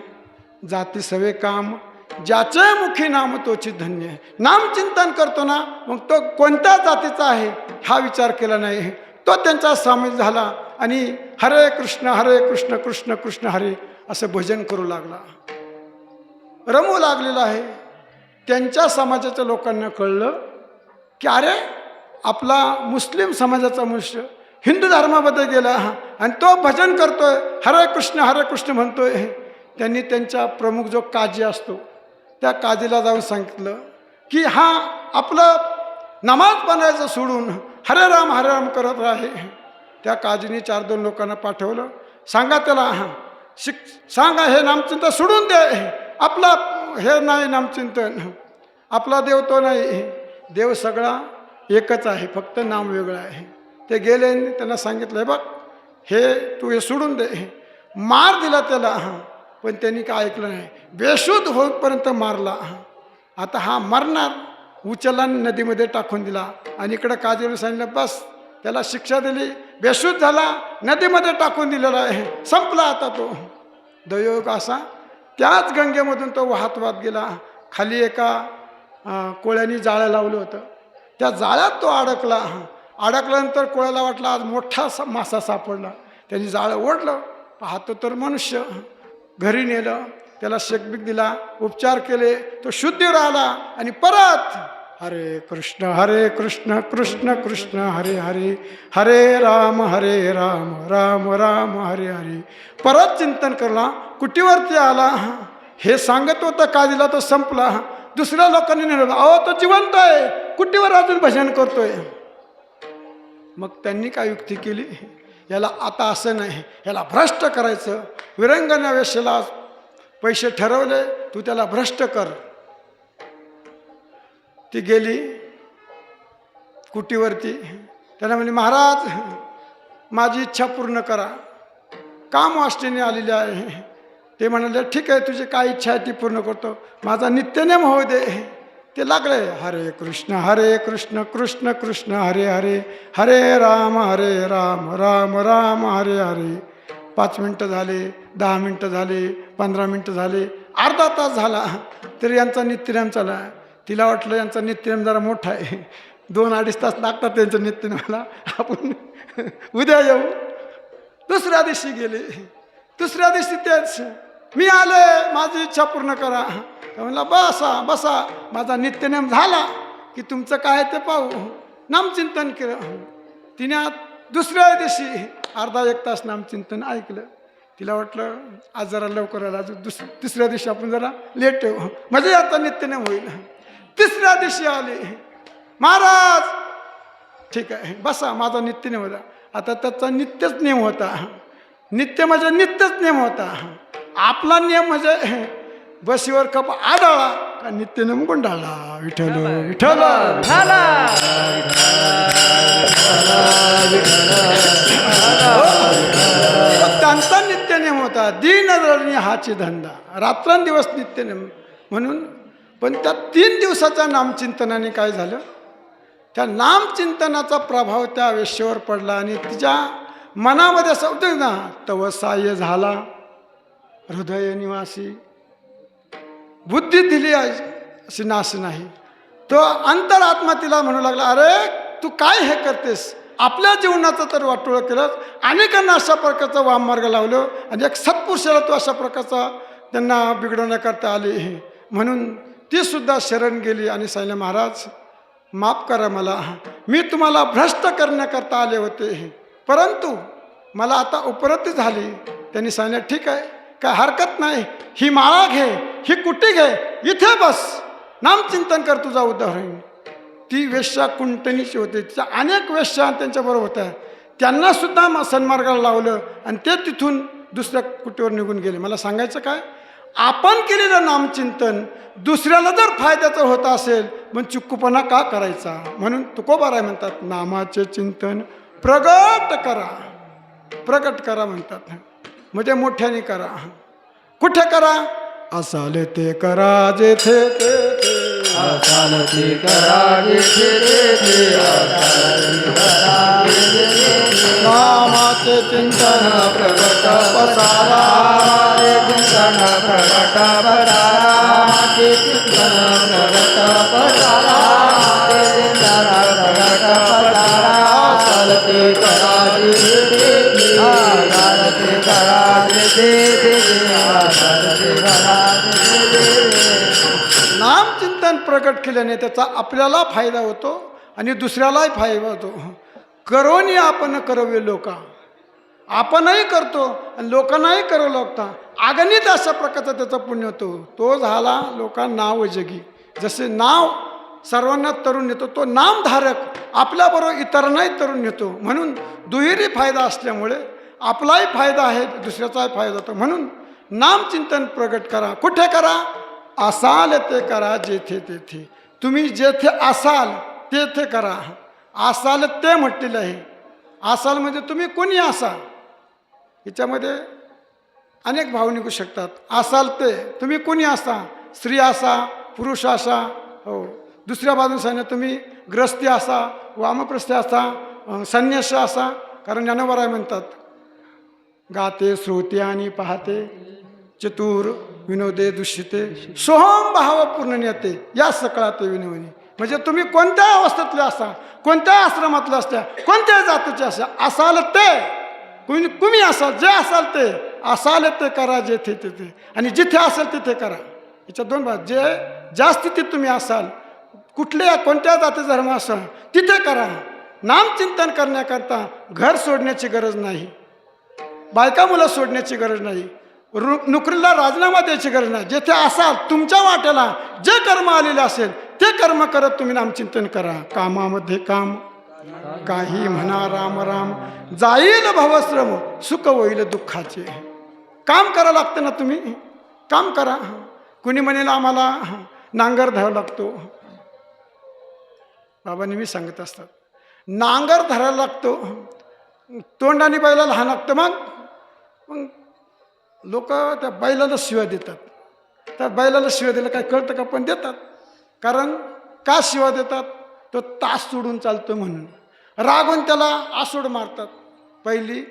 जाती सवे काम, ज्याचे मुखी नाम तोची धन्य. नामचिंतन करतो ना, मग तो कोणत्या जातीचा आहे हा विचार केला नाही. तो त्यांचा सामील झाला आणि हरे कृष्ण कृष्ण कृष्ण हरे असं भजन करू लागला. रमू लागलेला आहे. त्यांच्या समाजाच्या लोकांना कळलं की अरे आपला मुस्लिम समाजाचा मनुष्य हिंदू धर्मामध्ये गेला आणि तो भजन करतोय, हरे कृष्ण म्हणतोय. त्यांनी त्यांच्या प्रमुख जो काजी असतो त्या काजीला जाऊन सांगितलं की हा आपलं नमाज बनायचं सोडून हरे राम करत आहे. त्या काजीने 4-2 लोकांना पाठवलं. सांगा त्याला सांगा हे नामचिंतन सोडून दे. आपला हे नाही नामचिंतन, आपला देव तो नाही. देव सगळा एकच आहे, फक्त नाम वेगळं आहे. ते गेले आणि त्यांना सांगितलं बघ हे तू हे सोडून दे. मार दिला त्याला. पण त्यांनी काय ऐकलं नाही. बेशुद्ध होईपर्यंत मारला. आता हा मरणार. उचलला नदीमध्ये टाकून दिला. आणि इकडं काजीने सांगितलं बस त्याला शिक्षा दिली. बेशुद्ध झाला, नदीमध्ये टाकून दिलेला आहे, संपला आता तो. दयोग असा त्याच गंगेमधून तो वाहत गेला. खाली एका कोळ्याने जाळं लावलं होतं. त्या जाळ्यात तो अडकला. अडकल्यानंतर कोळ्याला वाटला आज मोठा मासा सापडला. त्यांनी जाळं ओढलं. पाहतो तर मनुष्य. घरी नेलं, त्याला शेकबीक दिला, उपचार केले. तो शुद्ध राहिला आणि परत हरे कृष्ण कृष्ण कृष्ण हरे हरे, हरे राम राम राम हरे हरे. परत चिंतन करला. कुटीवरती आला. हे सांगत होतं काजीला, तो संपला. दुसऱ्या लोकांनी नेलं, अहो तो जिवंत आहे, कुटीवर अजून भजन करतोय. मग त्यांनी काय युक्ती केली, याला आता असं नाही, याला भ्रष्ट करायचं. विरंगना वेश्येला पैसे ठरवले, तू त्याला भ्रष्ट कर. ती गेली कुटीवरती. त्याला म्हणे महाराज माझी इच्छा पूर्ण करा, काम वाष्टीने आलेले आहे. ते म्हणाले ठीक आहे, तुझी काय इच्छा आहे ती पूर्ण करतो, माझा नित्यनेम होऊ दे. ते लागले हरे कृष्ण कृष्ण कृष्ण हरे हरे, हरे राम राम राम हरे हरे. 5 मिनटं झाले, 10 मिनटं झाले, 15 मिनटं झाले, अर्धा तास झाला तरी यांचा नित्यनेम चालला. तिला वाटलं यांचा नित्यनेम जरा मोठा आहे, 2-2.5 तास लागतात त्यांचं नित्यनेमाला, आपण उद्या येऊ. दुसऱ्या दिवशी गेले. दुसऱ्या दिवशी तेच, मी आले, माझी इच्छा पूर्ण करा. म्हणला बसा माझा नित्यनेम झाला की तुमचं काय ते पाहू. नामचिंतन केलं. तिने दुसऱ्या दिवशी अर्धा 1 तास नामचिंतन ऐकलं. तिला वाटलं आज जरा लवकर आला, तिसऱ्या दिवशी आपण जरा लेट येऊ, म्हणजे आता नित्यनेम होईल. तिसऱ्या दिवशी आले, महाराज ठीक आहे बसा, माझा नित्यनेम होता. आता त्याचा नित्यच नेम होता. नित्य म्हणजे नित्यच नेम होता. आपला नियम म्हणजे बशीवर कप आढळला का नित्यनेम गुंडाळला. विठ्ठल विठ्ठल त्यांचा नित्यनेम होता. दीनदरणी हाची धंदा, रात्रंदिवस नित्यनेम म्हणून. पण त्या 3 दिवसाच्या नामचिंतनाने काय झालं, त्या नामचिंतनाचा प्रभाव त्या वेश्येवर पडला आणि तिच्या मनामध्ये असं होतं ना, तव साह्य झाला हृदय निवासी. बुद्धी दिली अशी नाश नाही. तो अंतरात्मा तिला म्हणू लागला, अरे तू काय हे करतेस, आपल्या जीवनाचं तर वाटोळं केलं, अनेकांना अशा प्रकारचा वाममार्ग लावलं आणि एक सत्पुरुषाला तू अशा प्रकारचा त्यांना बिघडवण्याकरता आले. म्हणून ती सुद्धा शरण गेली आणि सांगितलं महाराज माफ करा मला, मी तुम्हाला भ्रष्ट करण्याकरता आले होते, परंतु मला आता उपरती झाली. त्यांनी सांगितलं ठीक आहे, काय हरकत नाही, ही माळा घे, ही कुटी घे, इथे बस, नामचिंतन कर, तुझा उद्धार होईल. ती वेश्या कुंटणीची होती. तिच्या अनेक वेश्या त्यांच्याबरोबर होत्या. त्यांना सुद्धा सन्मार्गाला लावलं आणि ते तिथून दुसऱ्या कुटीवर निघून गेले. मला सांगायचं काय, आपण केलेलं नामचिंतन दुसऱ्याला जर फायद्याचं होत असेल मग चुक्कूपणा का करायचा. म्हणून तुकोबाराय म्हणतात, नामाचे चिंतन प्रगट करा म्हणतात, म्हणजे मोठ्याने करा. कुठे करा, असाल ते करा जेथे तेथे असाल ते करा जेथे तेथे असाल ते करा जेथे तेथे नामाचे चिंतन प्रगट पसारा चिंतन प्रगट पसारा चिंतन प्रगट पसारा चिंतन प्रगट पसारा असाल ते करा जेथे तेथे असाल ते करा जेथे तेथे असाल ते करा जेथे तेथे नाम चिंतन प्रगट केल्याने त्याचा आपल्याला फायदा होतो आणि दुसऱ्यालाही फायदा होतो. करोनी आपण करवे लोका, आपणही करतो आणि लोकांनाही करावं लागतं. अगणित अशा प्रकारचा त्याचा पुण्य होतो. तो झाला लोकांना नाव जगी. जसे नाव सर्वांना तरुण नेतो, तो नामधारक आपल्याबरोबर इतरांनाही तरुण नेतो. म्हणून दुहेरी फायदा असल्यामुळे आपलाही फायदा आहे, दुसऱ्याचाही फायदा होतो. म्हणून नामचिंतन प्रगट करा. कुठे करा? असाल ते करा जेथे तेथे. तुम्ही जेथे असाल तेथे करा. असाल ते म्हटलेलं आहे. असाल म्हणजे तुम्ही कोणी असा, याच्यामध्ये अनेक भाव निघू शकतात. असाल ते तुम्ही कोणी असा, स्त्री असा, पुरुष असा, हो. दुसऱ्या बाजूने सांगा तुम्ही ग्रस्ती असा, वामप्रस्थी असा, संन्यास असा. कारण ज्ञानोबा म्हणतात, गाते श्रोते आणि पाहते, चतुर विनोदे दुष्यते, सोहम भाव पूर्ण येते या सकळाते विनोनी. म्हणजे तुम्ही कोणत्या अवस्थेतले असा, कोणत्या आश्रमातले असत्या, कोणत्या जातीचे असा, असाल ते तुम्ही असाल, जे असाल ते असाल ते करा जेथे तेथे. आणि जिथे असेल तिथे करा. याच्या दोन भाग. जे ज्या स्थितीत तुम्ही असाल, कुठल्या कोणत्या जाती धर्म असाल तिथे करा. नामचिंतन करण्याकरता घर सोडण्याची गरज नाही, बायका मुलं सोडण्याची गरज नाही, नोकरीला राजीनामा द्यायची गरज नाही. जेथे असाल तुमच्या वाट्याला जे कर्म आलेले असेल ते कर्म करत तुम्ही नामचिंतन करा. कामामध्ये काम, काही म्हणा राम राम, जाईल भवश्रम, सुख होईल दुःखाचे. काम करा लागतं ना, तुम्ही काम करा. कुणी म्हणेल आम्हाला नांगर धरावा लागतो, बाबा नेहमी सांगत असतात, नांगर धरायला लागतो, तोंडाने बैला लहान लागतं. मग लोक त्या बैलाला शिव्या देतात. त्या बैलाला शिव्या दिलं काय कळतं का? पण देतात. कारण का शिव्या देतात? तो तास सोडून चालतो म्हणून. रागून त्याला आसोड मारतात. पहिली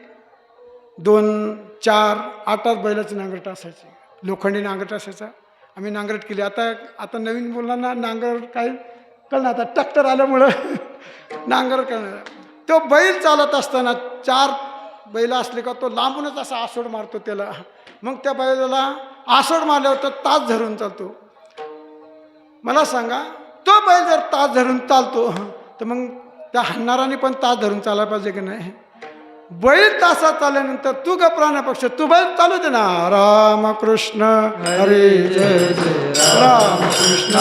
2, 4, 8 बैलाची नांगरट असायची, लोखंडी नांगरट असायचा. आम्ही नांगरट केली. आता नवीन मुलांना नांगर काय कळणार, आता ट्रॅक्टर आल्यामुळं नांगर करणार. तो बैल चालत असताना 4 बैल असले का तो लांबूनच असा आसोड मारतो त्याला. मग त्या बैलाला आसोड मारल्यावर तो तास धरून चालतो. मला सांगा, तो बैल जर तास धरून चालतो तर मग त्या हाणणाराने पण तास धरून चालायला पाहिजे की नाही? बैल तासात चालल्यानंतर तू गप्राण्यापेक्षा तू बैल चालू दे ना. रामकृष्ण हरे जय जय रामकृष्ण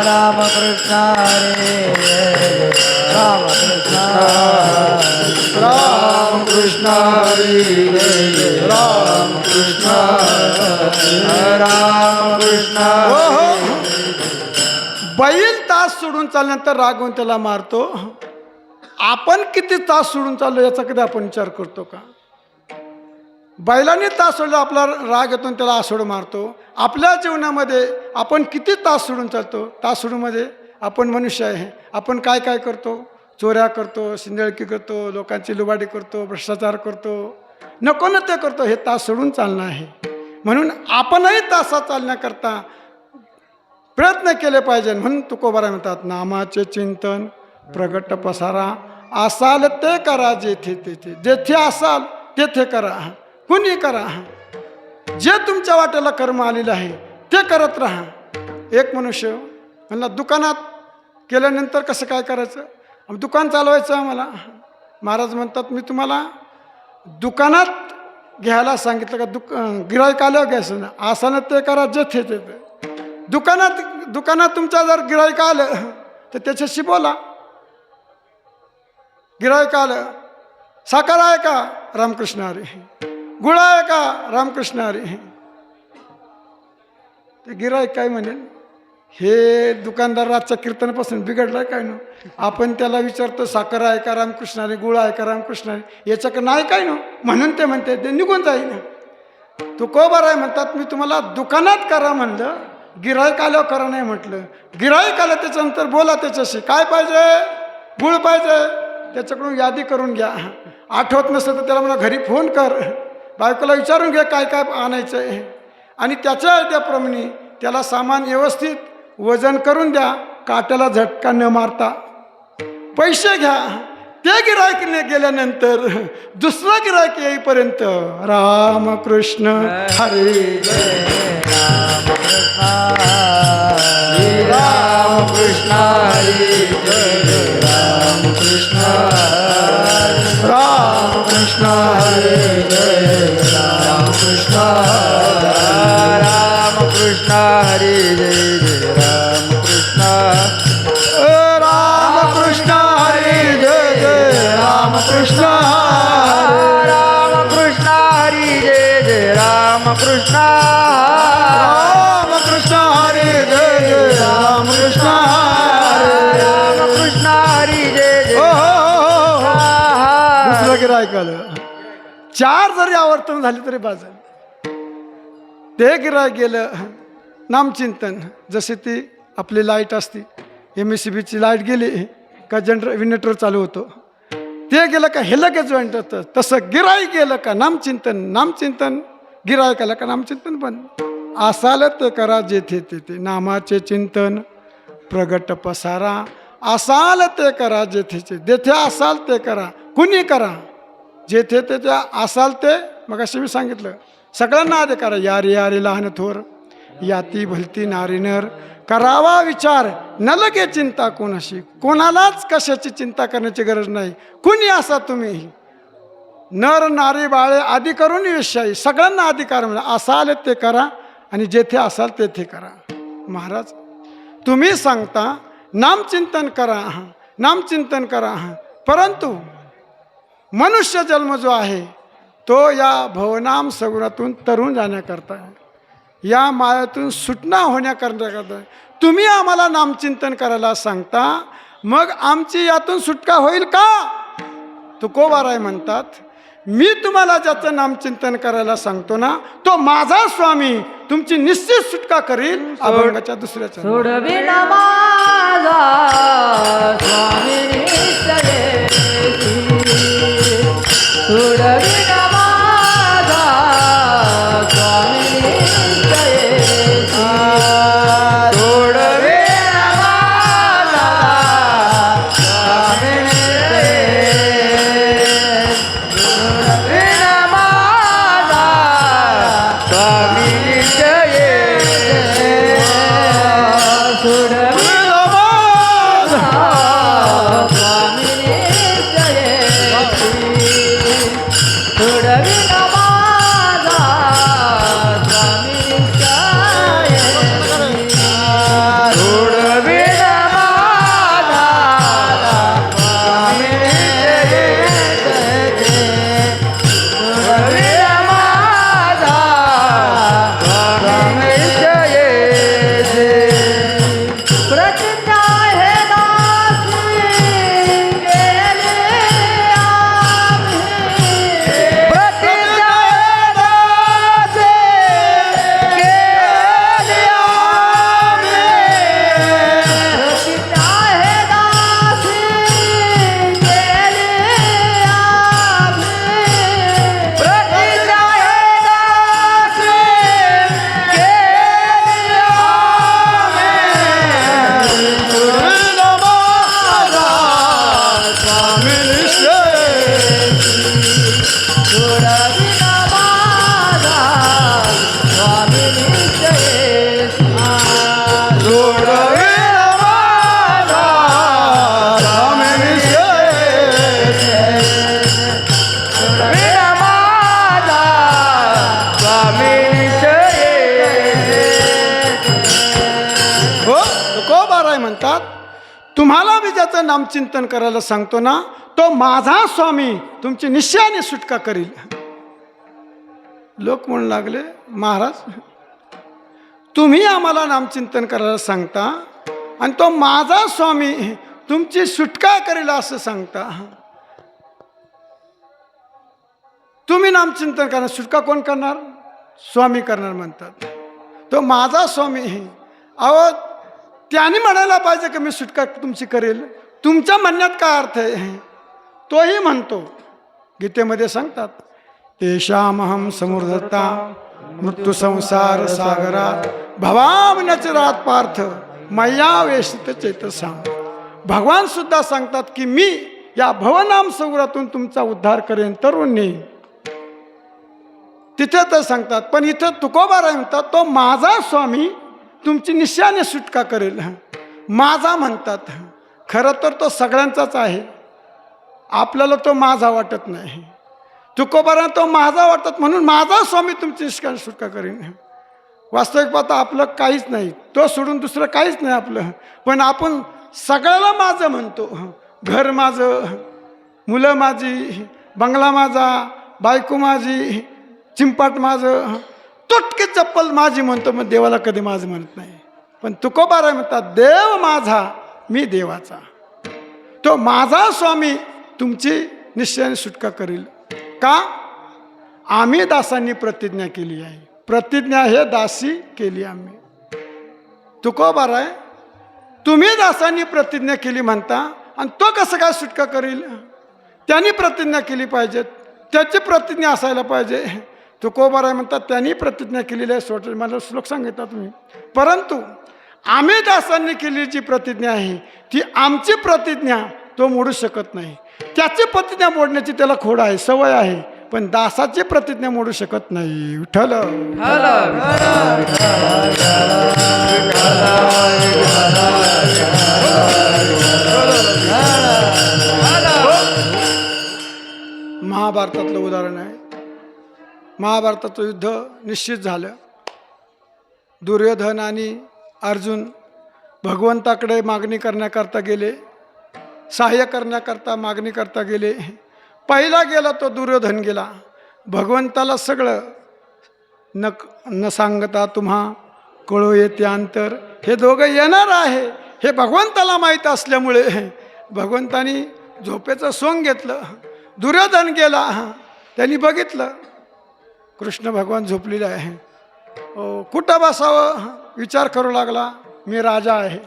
रामकृष्ण हरे रामकृष्ण रामकृष्ण हरे जय जय रामकृष्ण रामकृष्ण. बैल तास सोडून चालल्यानंतर रागवून त्याला मारतो. आपण किती तास सोडून चाललो याचा कधी आपण विचार करतो का? बैलाने तास सोडला आपला राग येतो त्याला आसोड मारतो. आपल्या जीवनामध्ये आपण किती तास सोडून चालतो? तास सोडूनमध्ये आपण मनुष्य आहे. आपण काय काय करतो? चोऱ्या करतो, शिंदळकी करतो, लोकांची लुबाडी करतो, भ्रष्टाचार करतो, नको न ते करतो. हे तास सोडून चालणं आहे. म्हणून आपणही तासात चालण्याकरता प्रयत्न केले पाहिजे. म्हणून तुकोबारा म्हणतात, नामाचे चिंतन प्रगट पसारा, असाल ते करा जेथे तेथे. जेथे असाल तेथे करा, कुणी करा. जे तुमच्या वाट्याला कर्म आलेलं आहे ते करत राहा. एक मनुष्य म्हणला, दुकानात केल्यानंतर कसं काय करायचं? दुकान चालवायचं आम्हाला. महाराज म्हणतात, मी तुम्हाला दुकानात घ्यायला सांगितलं का? गिऱ्हाईक आल्यावर घ्यायचं ना. असाल ते करा जेथे तेथे. दुकानात तुमच्या जर गिऱ्हाईक आलं तर त्याच्याशी बोला. गिऱ्हाईक आलं, साखर आहे का? रामकृष्ण हरी. गुळ आहे का? रामकृष्ण हरी. ते गिऱ्हाईक काय म्हणेल, हे दुकानदार रातच्या कीर्तनापासून बिघडलाय काय नो? आपण त्याला विचारतो, साखर आहे का? रामकृष्ण हरी. गुळ आहे का? रामकृष्ण हरी. याच्याकडे नाही काय नो? म्हणून ते म्हणते ते निघून जाईल. तुकोबाराय म्हणतात मी तुम्हाला दुकानात करा म्हणलं, गिऱ्हाईक आल्यावर करा नाही म्हटलं. गिऱ्हाईक आलं त्याच्यानंतर बोला त्याच्याशी, काय पाहिजे, गुळ पाहिजे, त्याच्याकडून यादी करून घ्या. आठवत नसतं तर त्याला म्हणा घरी फोन कर, बायकोला विचारून घे काय काय आणायचं आहे, आणि त्याच्या त्याप्रमाणे त्याला सामान व्यवस्थित वजन करून द्या, काट्याला झटका न मारता. पैसे घ्या. ते गिऱ्हाईकने गेल्यानंतर दुसरं गिऱ्हाईक येईपर्यंत रामकृष्ण हरी जय, रामकृष्ण हरी जय, रामकृष्ण रामकृष्ण हरी जय, रामकृष्ण रामकृष्ण हरी जय जय रामकृष्ण रामकृष्ण हरी जय जय रामकृष्ण रामकृष्ण हरी जय जय रामकृष्ण रामकृष्ण हरी जय जय रामकृष्ण रामकृष्ण हरी जय जय. दुसरं गिऱ्हाईक आलं. 4 जरी आवर्तन झाली तरी बाजल. ते गिऱ्हाईक गेलं नामचिंतन. जसे ती आपली लाईट असते, MSCBची लाईट गेली का जनरेटर चालू होतो, ते गेलं का हे लगेच जॉईंट होतं. तसं गिऱ्हाईक गेलं का नामचिंतन, नामचिंतन गिऱ्हाईक आलं का नामचिंतन बंद. असाल ते करा जेथे तेथे, नामाचे चिंतन प्रगट पसारा. असाल ते करा जेथे जेथे असाल ते करा. कुणी करा, जेथे तेथे असाल ते. मग असे मी सांगितलं सगळ्यांना आधी करा. यारे यारे लहान थोर, याती भलती नारी नर. करावा विचार न लगे चिंता कोणाशी. कोणालाच कशाची चिंता करण्याची गरज नाही. कुणी असा तुम्ही, नर नारी बाळे आदी करून विषयी सगळ्यांना अधिकार मिळा. असाल ते करा आणि जेथे असाल तेथे करा. महाराज तुम्ही सांगता नामचिंतन करा, नामचिंतन करा, परंतु मनुष्य जन्म जो आहे तो या भवनाम सगुणातून तरुण जाण्याकरता, या मायातून सुटणा होण्याकरता तुम्ही आम्हाला नामचिंतन करायला सांगता, मग आमची यातून सुटका होईल का? तुकोबाराय म्हणतात मी तुम्हाला ज्याचं नामचिंतन करायला सांगतो ना, तो माझा स्वामी तुमची निश्चित सुटका करील. अभंगाच्या दुसऱ्याच्या सोडविना माझा स्वामी निश्चयेसी, सोडविना माझा स्वामी निश्चयेसी, सोडविना माझा स्वामी निश्चयेसी, सोडविना माझा स्वामी निश्चयेसी, सोडविना माझा स्वामी निश्चयेसी, सोडविना माझा स्वामी निश्चयेसी, सोडविना माझा स्वामी निश्चयेसी, सोडविना माझा स्वामी निश्चयेसी. प्रतिज्ञा हे दासी केली आम्ही, प्रतिज्ञा हे दासी केली आम्ही, प्रतिज्ञा हे दासी केली आम्ही, प्रतिज्ञा हे दासी केली सोडविना माझा स्वामी निश्चयेसी, सोडविना माझा स्वामी निश्चयेसी, सोडविना माझा स्वामी निश्चयेसी. हो. तुकोबाराय म्हणतात तुम्हाला मी ज्याचं नामचिंतन करायला सांगतो ना, तो माझा स्वामी तुमची निश्चयाने सुटका करील. लोक म्हणू लागले महाराज तुम्ही आम्हाला नामचिंतन करायला सांगता आणि तो माझा स्वामी तुमची सुटका करेल असं सांगता. तुम्ही नामचिंतन करणार, सुटका कोण करणार? स्वामी करणार म्हणतात. तो माझा स्वामी. अहो त्याने म्हणायला पाहिजे की मी सुटका तुमची करेल. तुमच्या म्हणण्यात काय अर्थ आहे? तोही म्हणतो. गीतेमध्ये सांगतात तेषामहं समुद्धता मृत्यू संसार सागरात भवामनचरात पार्थ मय्या वेशित चेतसां. भगवान सुद्धा सांगतात की मी या भवनाम समुद्रातून तुमचा उद्धार करेन, तरुण नेईन. तिथे तर सांगतात, पण इथं तुकोबाराय म्हणतात तो माझा स्वामी तुमची निश्चयाने सुटका करेल. माझा म्हणतात. खरं तर तो सगळ्यांचाच आहे. आपल्याला तो माझा वाटत नाही. तुकोबारा तो माझा वाटतात म्हणून माझा स्वामी तुमची निश्चयाने सुटका करेन. वास्तविक पाहता आपलं काहीच नाही. तो सोडून दुसरं काहीच नाही आपलं. पण आपण सगळ्याला माझं म्हणतो. घर माझं, मुलं माझी, बंगला माझा, बायको माझी, चिंपाट माझं, तुटकी चप्पल माझी म्हणतो. मग देवाला कधी माझं म्हणत नाही. पण तुकोबाराय म्हणतात देव माझा मी देवाचा. तो माझा स्वामी तुमची निश्चयाने सुटका करेल. का? आम्ही दासांनी प्रतिज्ञा केली आहे. प्रतिज्ञा हे दासी केली आम्ही. तुकोबाराय तुम्ही दासांनी प्रतिज्ञा केली म्हणता आणि तो कसं काय सुटका करेल? त्यांनी प्रतिज्ञा केली पाहिजे. त्याची प्रतिज्ञा असायला पाहिजे. तुकोबाराय म्हणतात त्यांनी प्रतिज्ञा केलेली आहे. सोट मला श्लोक सांगितला तुम्ही. परंतु आम्ही दासांनी केलेली जी प्रतिज्ञा आहे ती आमची प्रतिज्ञा तो मोडू शकत नाही. त्याची प्रतिज्ञा मोडण्याची त्याला खोड आहे, सवय आहे. पण दासाची प्रतिज्ञा मोडू शकत नाही. विठ्ठल महाभारतातलं उदाहरण आहे. महाभारताचं युद्ध निश्चित झालं. दुर्योधन आणि अर्जुन भगवंताकडे मागणी करण्याकरता गेले, सहाय्य करण्याकरता मागणी करता गेले. पहिला गेला तो दुर्योधन गेला. भगवंताला सगळं न सांगता तुम्हा कळो येते अंतर. हे दोघं येणार आहे हे भगवंताला माहीत असल्यामुळे भगवंतानी झोपेचं सोंग घेतलं. दुर्योधन गेला. त्यांनी बघितलं कृष्ण भगवान झोपलेले आहे. कुठं बसावं विचार करू लागला. मी राजा आहे,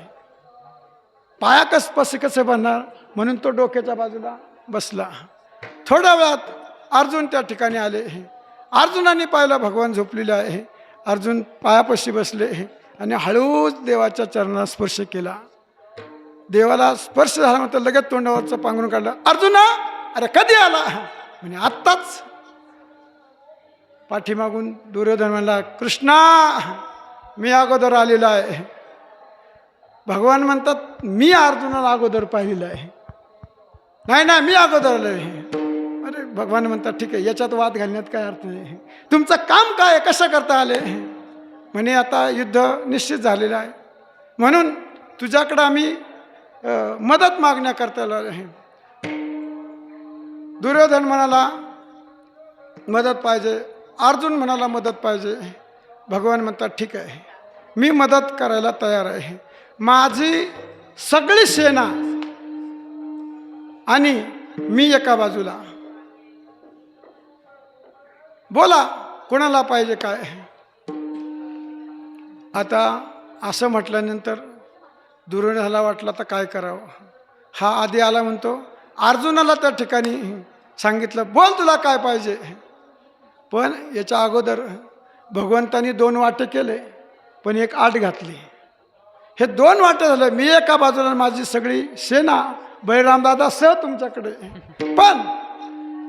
पाया कसे बनणार म्हणून तो डोक्याच्या बाजूला बसला. थोड्या वेळात अर्जुन त्या ठिकाणी आले. अर्जुनाने पाहिलं भगवान झोपलेले आहे. अर्जुन पायापाशी बसले आणि हळूच देवाच्या चरणाला स्पर्श केला. देवाला स्पर्श झाल्यानंतर लगेच तोंडावरचं पांघरून काढलं. अर्जुना अरे कधी आला? म्हणजे आत्ताच. पाठीमागून दुर्योधन म्हणला कृष्णा मी अगोदर आलेला आहे. भगवान म्हणतात मी अर्जुनाला अगोदर पाहिलेलं आहे. नाही मी अगोदर आलो आहे. अरे भगवान म्हणतात ठीक आहे, याच्यात वाद घालण्यात काय अर्थ नाही. तुमचं काम काय, कसं करता आले? म्हणे आता युद्ध निश्चित झालेलं आहे म्हणून तुझ्याकडं आम्ही मदत मागण्याकरता आलो आहे. दुर्योधन म्हणाला मदत पाहिजे. अर्जुन म्हणाला मदत पाहिजे. भगवान म्हणतात ठीक आहे, मी मदत करायला तयार आहे. माझी सगळी सेना आणि मी एका बाजूला. बोला कोणाला पाहिजे काय? आता असं म्हटल्यानंतर दुर्योधनाला वाटलं तर काय करावं. हा आधी आला म्हणतो अर्जुनाला त्या ठिकाणी सांगितलं बोल तुला काय पाहिजे. पण याच्या अगोदर भगवंतानी 2 वाटे केले पण एक आट घातली. हे 2 वाटे झाले. मी एका बाजूला माझी सगळी सेना बळीरामदादा सह तुमच्याकडे. पण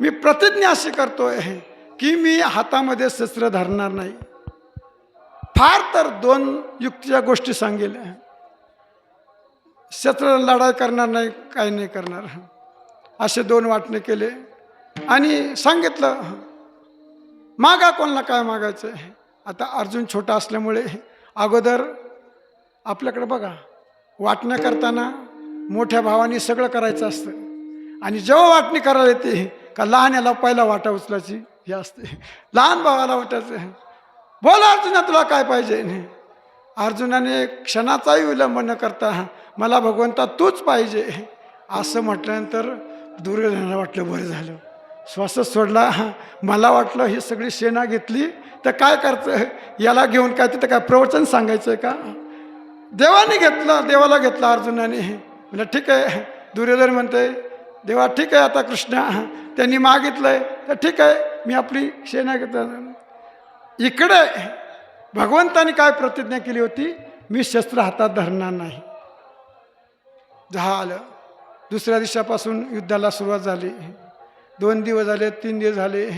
मी प्रतिज्ञा अशी करतोय की मी हातामध्ये शस्त्र धरणार नाही. फार तर 2 युक्तीच्या गोष्टी सांगेल. शस्त्र लढाई करणार नाही, काही नाही करणार. असे 2 वाटणे केले आणि सांगितलं मागा कोणाला काय मागायचं. आता अर्जुन छोटा असल्यामुळे अगोदर आपल्याकडे बघा वाटण्या करताना मोठ्या भावाने सगळं करायचं असतं आणि जेव्हा वाटणी करायला येते का लहान याला पहिला वाटा उचलायची हे असते. लहान भावाला वाटायचं बोल अर्जुना तुला काय पाहिजे. अर्जुनाने क्षणाचाही विलंब न करता मला भगवंता तूच पाहिजे असं म्हटल्यानंतर दुर्योधनाला वाटलं बरं झालं. श्वासच सोडला. मला वाटलं ही सगळी सेना घेतली तर काय करायचं, याला घेऊन काय तिथं काय प्रवचन सांगायचं आहे का? देवाने घेतलं, देवाला घेतलं अर्जुनाने. म्हणजे ठीक आहे. दुर्योधन म्हणते देवा ठीक आहे, आता कृष्णा त्यांनी मागितलंय तर ठीक आहे, मी आपली सेना घेतलं. इकडे भगवंतानी काय प्रतिज्ञा केली होती, मी शस्त्र हातात धरणार नाही. झालं. दुसऱ्या दिवसापासून युद्धाला सुरुवात झाली. 2 दिवस झाले, 3 दिवस झाले.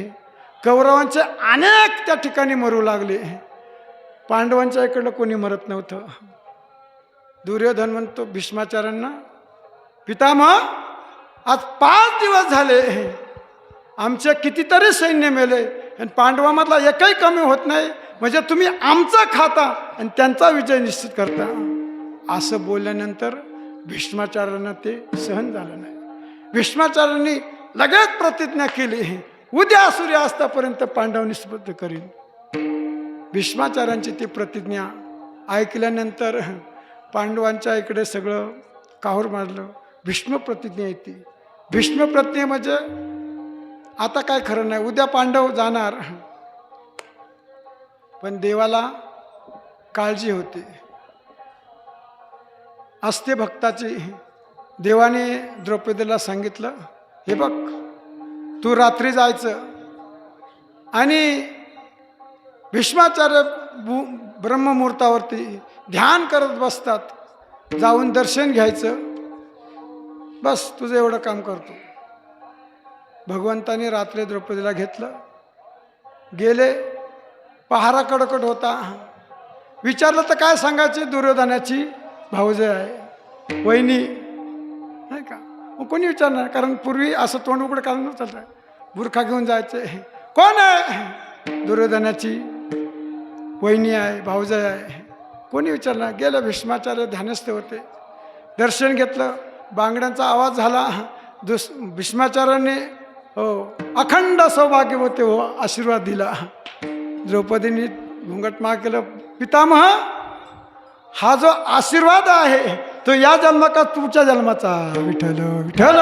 कौरवांचे अनेक त्या ठिकाणी मरू लागले. पांडवांच्या इकडलं कोणी मरत नव्हतं. दुर्योधन म्हणतो भीष्माचार्यांना, पितामह आज 5 दिवस झाले आमचे कितीतरी सैन्य मेले आणि पांडवामधला एकही कमी होत नाही, म्हणजे तुम्ही आमचं खाता आणि त्यांचा विजय निश्चित करता. असं बोलल्यानंतर भीष्माचार्यांना ते सहन झालं नाही. भीष्माचार्यांनी लगेच प्रतिज्ञा केली, उद्या सूर्यास्तापर्यंत पांडव निष्पन्न करीन. भीष्माचार्यांची ती प्रतिज्ञा ऐकल्यानंतर पांडवांच्या इकडे सगळं काहूर मारलं. भीष्म प्रतिज्ञा येते. भीष्म प्रतिज्ञा म्हणजे आता काय खरं नाही, उद्या पांडव जाणार. पण देवाला काळजी होते, असते भक्ताची. देवाने द्रौपदीला सांगितलं, हे बघ तू रात्री जायचं आणि भीष्माचार्य ब्रह्ममुहूर्तावरती ध्यान करत बसतात, जाऊन दर्शन घ्यायचं. बस तुझं एवढं काम करतो. भगवंताने रात्री द्रौपदीला घेतलं, गेले. पहारा कडकट होता. विचारलं तर काय सांगायचे, दुर्योधनाची भाऊजे आहे, वहिनी नाही का. मग कोणी विचारणार, कारण पूर्वी असं तोंड उघड काढून चालतं, बुरखा घेऊन जायचे. कोण आहे, दुर्योधनाची वहिनी आहे, भाऊजे आहे. कोणी विचारणार. गेलं. भीष्माचार्य ध्यानस्थ होते, दर्शन घेतलं. बांगड्यांचा आवाज झाला. भीष्माचार्याने अखंड सौभाग्य होते हो आशीर्वाद दिला. द्रौपदीने घुंगट माग केलं, पितामह हा जो आशीर्वाद आहे तो या जन्मा का तुमच्या जन्माचा. विठ्ठल विठ्ठल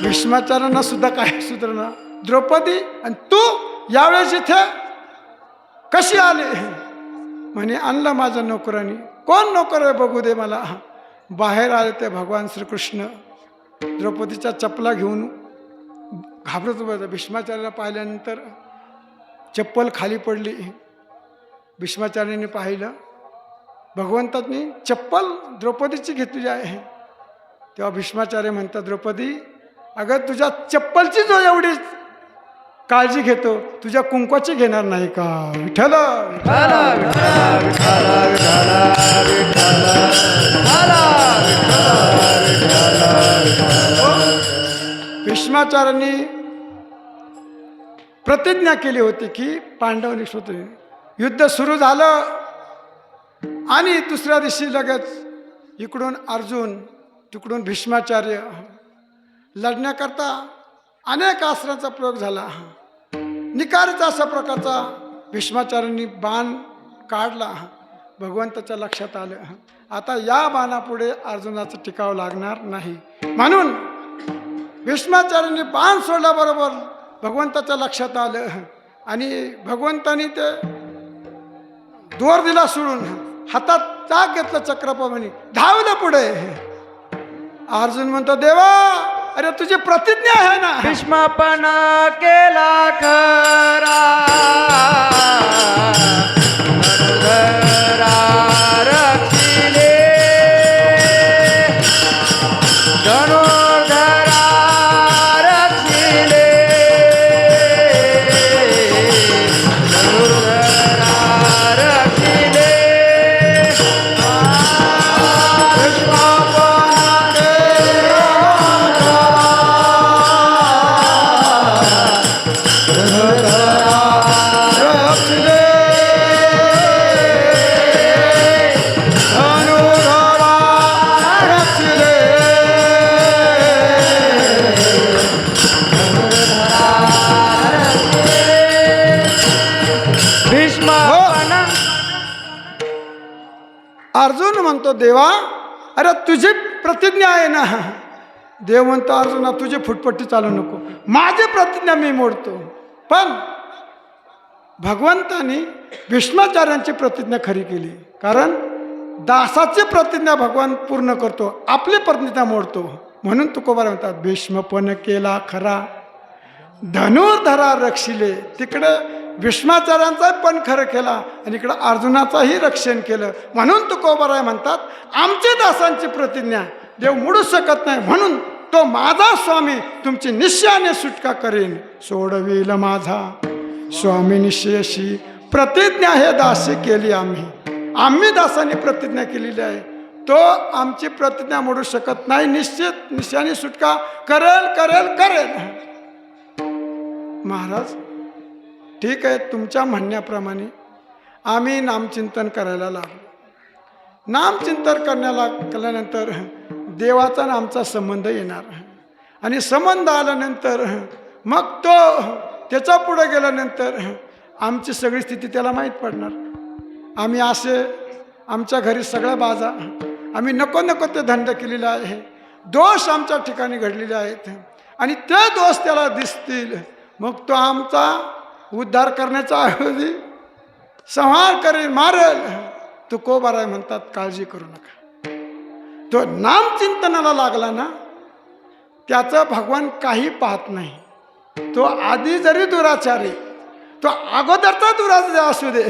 भीष्माचार्यांना सुद्धा काय सुधारणा. द्रौपदी आणि तू यावेळेस इथे कशी आली? म्हणे आणलं माझ्या नोकरांनी. कोण नोकर आहे बघू दे मला. बाहेर आले ते भगवान श्रीकृष्ण. द्रौपदीच्या चपला घेऊन घाबरत होता. भीष्माचार्याला पाहिल्यानंतर चप्पल खाली पडली. भीष्माचार्याने पाहिलं, भगवंतांनी चप्पल द्रौपदीची घेतली आहे. तेव्हा भीष्माचार्य म्हणतात, द्रौपदी अगं तुझ्या चप्पलची जो एवढी काळजी घेतो, तुझ्या कुंकवाची घेणार नाही का? विठ्ठल भीष्माचार्यांनी प्रतिज्ञा केली होती की पांडव निष्पन्न. युद्ध सुरू झालं आणि दुसऱ्या दिवशी लगेच इकडून अर्जुन तिकडून भीष्माचार्य लढण्याकरता अनेक अस्त्रांचा प्रयोग झाला. निकारचा अशा प्रकारचा भीष्माचार्यांनी बाण काढला. भगवंताच्या लक्षात आलं, आता या बाणापुढे अर्जुनाचं टिकावं लागणार नाही. म्हणून भीष्माचार्यांनी बाण सोडल्याबरोबर भगवंताच्या लक्षात आलं आणि भगवंतानी ते दोर दिला सोडून हातात चाक घेतलं चक्रप्रमाणे धावलं पुढे. अर्जुन म्हणतो, देवा अरे तुझी प्रतिज्ञा आहे ना. भीष्मपण केला खरा धनुर्धरा रक्षिले धनुर्धरा रक्षिले धनुर्धरा रक्षिले अर्जुन म्हणतो, देवा अरे तुझी प्रतिज्ञा आहे ना. देव म्हणतो अर्जुना तुझी फुटपट्टी चालू नको, माझी प्रतिज्ञा मी मोडतो. पण भगवंतानी भीष्माचार्यांची प्रतिज्ञा खरी केली. कारण दासाची प्रतिज्ञा भगवान पूर्ण करतो, आपली प्रतिज्ञा मोडतो. म्हणून तुकोबा म्हणतात भीष्मपण केला खरा धनुर्धरा रक्षिले. तिकडे भीष्माचार्यांचा पण खरं केला आणि इकडं अर्जुनाचाही रक्षण केलं. म्हणून तुकोबाराय म्हणतात आमच्या दासांची प्रतिज्ञा देव मोडू शकत नाही, म्हणून तो माझा स्वामी तुमची निश्चयाने सुटका करेन. सोडविल माझा स्वामी निश्चयशी प्रतिज्ञा हे दासी केली आम्ही दासांनी प्रतिज्ञा केलेली आहे. तो आमची प्रतिज्ञा मोडू शकत नाही, निश्चित निश्चयाने सुटका करेल करेल करेल. महाराज ठीक आहे, तुमच्या म्हणण्याप्रमाणे आम्ही नामचिंतन करायला लागलो. नामचिंतन करण्याला केल्यानंतर देवाचा आणि आमचा संबंध येणार आणि संबंध आल्यानंतर मग तो त्याच्या पुढे गेल्यानंतर आमची सगळी स्थिती त्याला माहीत पडणार. आम्ही असे आमच्या घरी सगळ्या बाजा आम्ही नको नको ते धंदा केलेला आहे, दोष आमच्या ठिकाणी घडलेले आहेत आणि ते दोष त्याला दिसतील. मग तो आमचा उद्धार करण्याचा ऐवजी संहार करेल, मारेल. तुकोबाराय म्हणतात काळजी करू नका. तो नामचिंतनाला लागला ना त्याचं भगवान काही पाहत नाही. तो आधी जरी दुराचारी, तो अगोदरचा दुराचारी असू दे,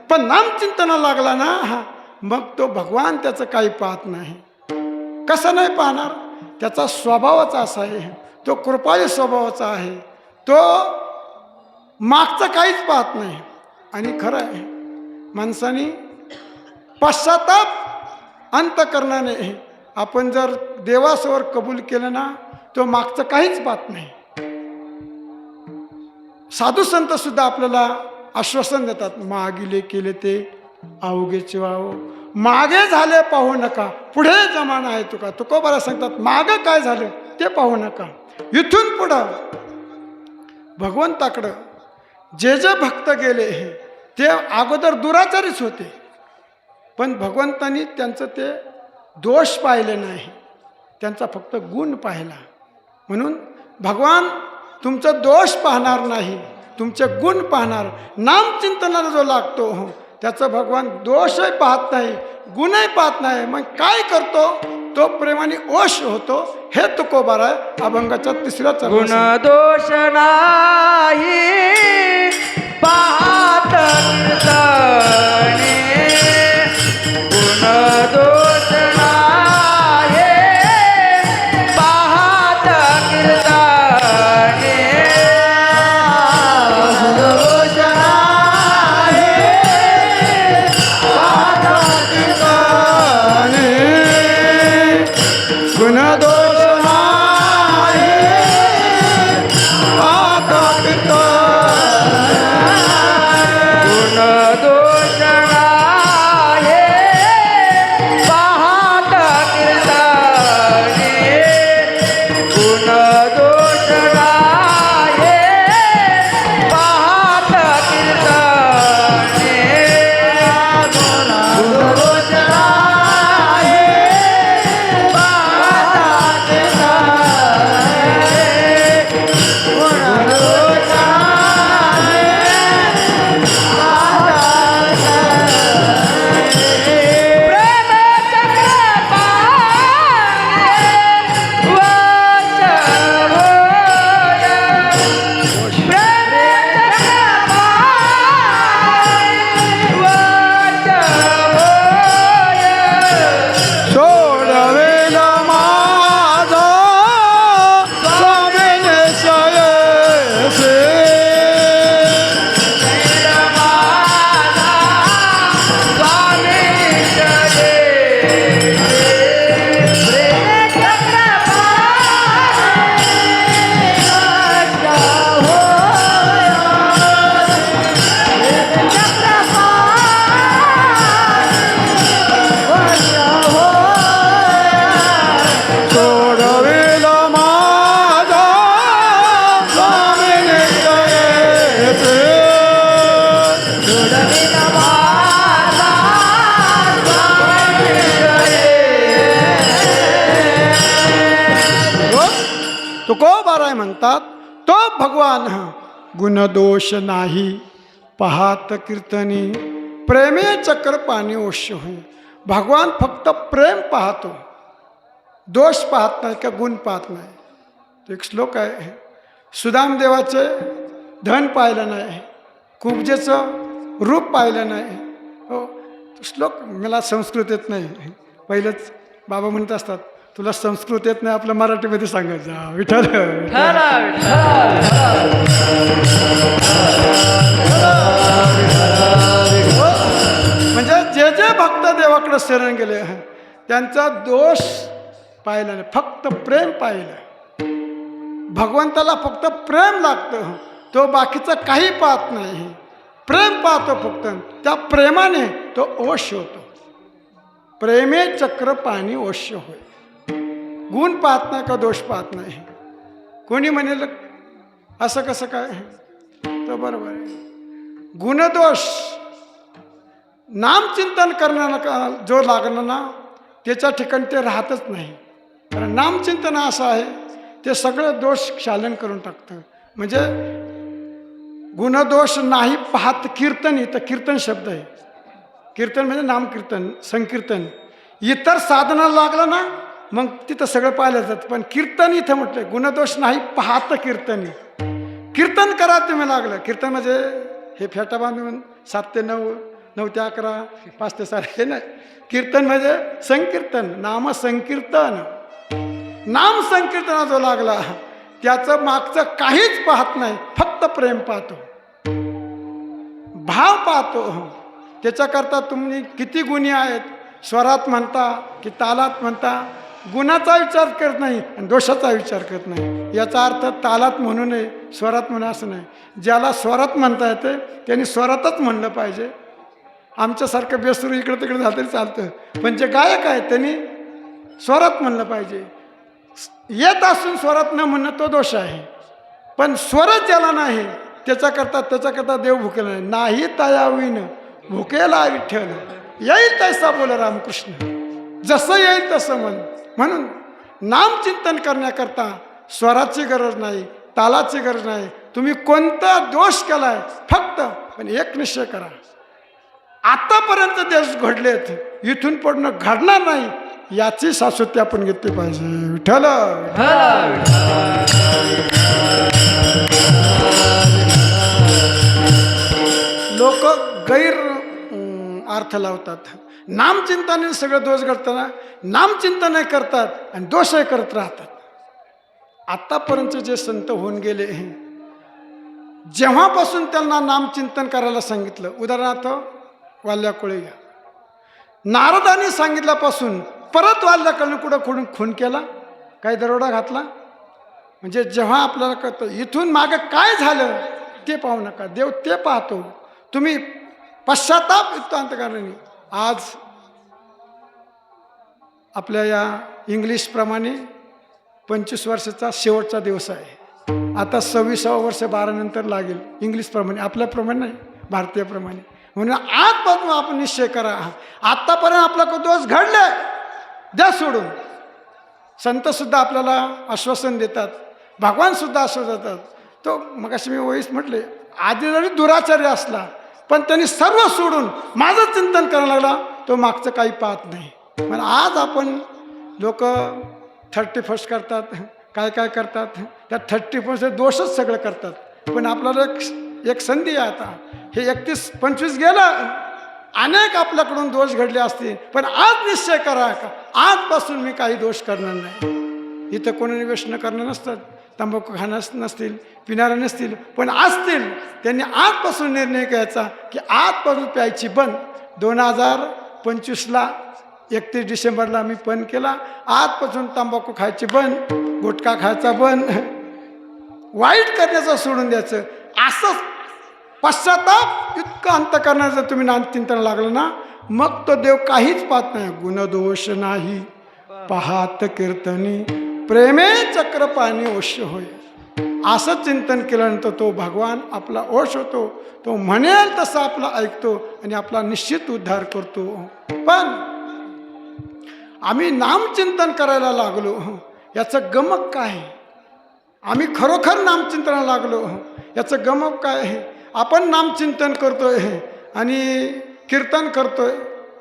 पण नामचिंतनाला लागला ना मग तो भगवान त्याचं काही पाहत नाही. कसं नाही पाहणार? त्याचा स्वभावच असा आहे, तो कृपाळू स्वभावाचा आहे, तो मागचं काहीच पाहत नाही. आणि खरं आहे माणसाने पश्चाताप अंतकरणाने आपण जर देवासमोर कबूल केलं ना तो मागचं काहीच पाहत नाही. साधू संत सुद्धा आपल्याला आश्वासन देतात, मागिले केले ते अवघेचे व्हावो, मागे झाले पाहू नका, पुढे जमाना आहे. तुकोबारा सांगतात मागं काय झालं ते पाहू नका, इथून पुढं भगवंताकडं जे जे भक्त गेले ते अगोदर दुराचारीच होते, पण भगवंतांनी त्यांचं ते दोष पाहिले नाही, त्यांचा फक्त गुण पाहिला. म्हणून भगवान तुमचा दोष पाहणार नाही, तुमचे गुण पाहणार. नामचिंतनाला जो लागतो त्याचं भगवान दोषही पाहत नाही, गुणही पाहत नाही. मग काय करतो? तो प्रेमाने ओश होतो. हे तुकोबाराय अभंगाच्या तिसऱ्या गुण चरणात दोष नाही पाहत कीर्तने, गुण दोष नाही पाहत कीर्तने, दोष नाही पाहत कीर्तने, गुण दोष नाही पाहत कीर्तने. गुण दोष नाही म्हणतात तो भगवान गुणदोष नाही पाहात कीर्तनी प्रेमे चक्र पाणी ओष्य होई. भगवान फक्त प्रेम पाहतो, दोष पाहत नाही का गुण पाहत नाही. तो एक श्लोक आहे, सुदामदेवाचे धन पाहिलं नाही, कुब्जेचं रूप पाहिलं नाही. हो, तो श्लोक मला संस्कृत येत नाही. पहिलंच बाबा म्हणत असतात तुला संस्कृत येत नाही, आपलं मराठीमध्ये सांगायचं विठ्ठल. म्हणजे जे जे भक्त देवाकडे शरण गेले त्यांचा दोष पाहिला नाही, फक्त प्रेम पाहिलं. भगवंताला फक्त प्रेम लागतं, तो बाकीचं काही पाहत नाही, प्रेम पाहतो फक्त. त्या प्रेमाने तो ओष्य होतो. प्रेमे चक्र पाणी ओष्य होय. गुण पाहत नाही का दोष पाहत नाही. कोणी म्हणेल असं कसं काय, तर बरोबर आहे. गुणदोष नामचिंतन करण्याला जो लागला ना त्याच्या ठिकाणी ते राहतच नाही. कारण नामचिंतन असं आहे ते सगळं दोष क्षालन करून टाकतं. म्हणजे गुणदोष नाही पाहत कीर्तनी, तर कीर्तन शब्द आहे. कीर्तन म्हणजे नामकीर्तन, संकीर्तन. इतर साधनाला लागलं ना मग तिथं सगळं पाहिलं जातं. पण कीर्तन इथं म्हटलं गुणदोष नाही पाहत कीर्तनी. कीर्तन करा तुम्ही लागलं. कीर्तन म्हणजे हे फेटा बांधून 7 ते 9, 9 ते 11, 5 ते 7 हे नाही. कीर्तन म्हणजे संकीर्तन, नाम संकीर्तन. नाम संकीर्तना जो लागला त्याचं मागचं काहीच पाहत नाही, फक्त प्रेम पाहतो, भाव पाहतो. त्याच्याकरता तुम्ही किती गुणी आहेत, स्वरात म्हणता की तालात म्हणता, गुणाचा विचार करत नाही आणि दोषाचा विचार करत नाही. याचा अर्थ तालात म्हणू नये, स्वरात म्हणू असं नाही. ज्याला स्वरात म्हणता येते त्यांनी स्वरातच म्हणलं पाहिजे. आमच्यासारखं बेसरू इकडं तिकडे झालं तरी चालतं, पण जे गायक आहेत त्यांनी स्वरात म्हणलं पाहिजे. येत असून स्वरात न म्हणणं तो दोष आहे. पण स्वरच ज्याला नाही त्याच्याकरता देव भुकेला नाही तयावीन भुकेला विठ्ठल येईल तैसा बोल रामकृष्ण. जसं येईल तसं म्हणून नामचिंतन करण्याकरता स्वराची गरज नाही, तालाची गरज नाही. तुम्ही कोणता दोष केलाय फक्त पण एक निश्चय करा, आतापर्यंत देश घडलेत, इथून पुढं घडणार नाही याची शाश्वती आपण घेतली पाहिजे. विठ्ठल लोक गैर अर्थ लावतात. नामचिंतनाने सगळं दोष घडताना नामचिंतन करतात आणि दोषही करत राहतात. आतापर्यंत जे संत होऊन गेले जेव्हापासून त्यांना नामचिंतन करायला सांगितलं, उदाहरणार्थ वाल्याकुळे घ्या, नारदांनी सांगितल्यापासून परत वाल्याकडनं कुठं खून केला, काही दरोडा घातला. म्हणजे जेव्हा आपल्याला कळतं इथून मागं काय झालं ते पाहू नका, देव ते पाहतो. तुम्ही पश्चाताप युक्त अंतःकरणाने. आज आपल्या या इंग्लिशप्रमाणे 25 वर्षाचा शेवटचा दिवस आहे. आता 26वं वर्ष 12 नंतर लागेल इंग्लिशप्रमाणे, आपल्याप्रमाणे नाही, भारतीयप्रमाणे. म्हणून आजपासून आपण निश्चय करा, आत्तापर्यंत आपल्याकडे दोष घडले द्या सोडून. संतसुद्धा आपल्याला आश्वासन देतात, भगवानसुद्धा आश्वासन देतात. तो मगाशी मी वयस म्हटले, आधी जरी दुराचार्य असला पण त्यांनी सर्व सोडून माझं चिंतन करायला लागला, तो मागचं काही पाहत नाही. पण आज आपण लोक 31 करतात, काय काय करतात, त्या 31 दोषच सगळं करतात. पण आपल्याला एक संधी आहे आता, हे 31-25 गेलं, अनेक आपल्याकडून दोष घडले असतील, पण आज निश्चय करा का आजपासून मी काही दोष करणार नाही. इथं कोणी व्यसन करणार नसतात, तंबाखू खाणार नसतील, पिणारे नसतील, पण असतील त्यांनी आजपासून निर्णय घ्यायचा की आजपासून प्यायची बंद. 2025ला 31 डिसेंबरला मी बंद केला, आजपासून तंबाखू खायची बंद, गुटखा खायचा बंद, वाईट करण्याचं सोडून द्यायचं. असं पश्चाताप इतकं अंतःकरणाचं तुम्ही नामचिंतन लागलं ना, मग तो देव काहीच पाहत नाही. गुणदोष नाही पाहात कीर्तनी प्रेमे चक्र पाणी ओष्य होय. असं चिंतन केल्यानंतर तो भगवान आपला ओष होतो. तो म्हणेल तसं आपला ऐकतो आणि आपला निश्चित उद्धार करतो. पण आम्ही नामचिंतन करायला लागलो, याचं गमक काय? आम्ही खरोखर नामचिंतनाला लागलो. याचं गमक काय आहे? आपण नामचिंतन करतोय आणि कीर्तन करतोय,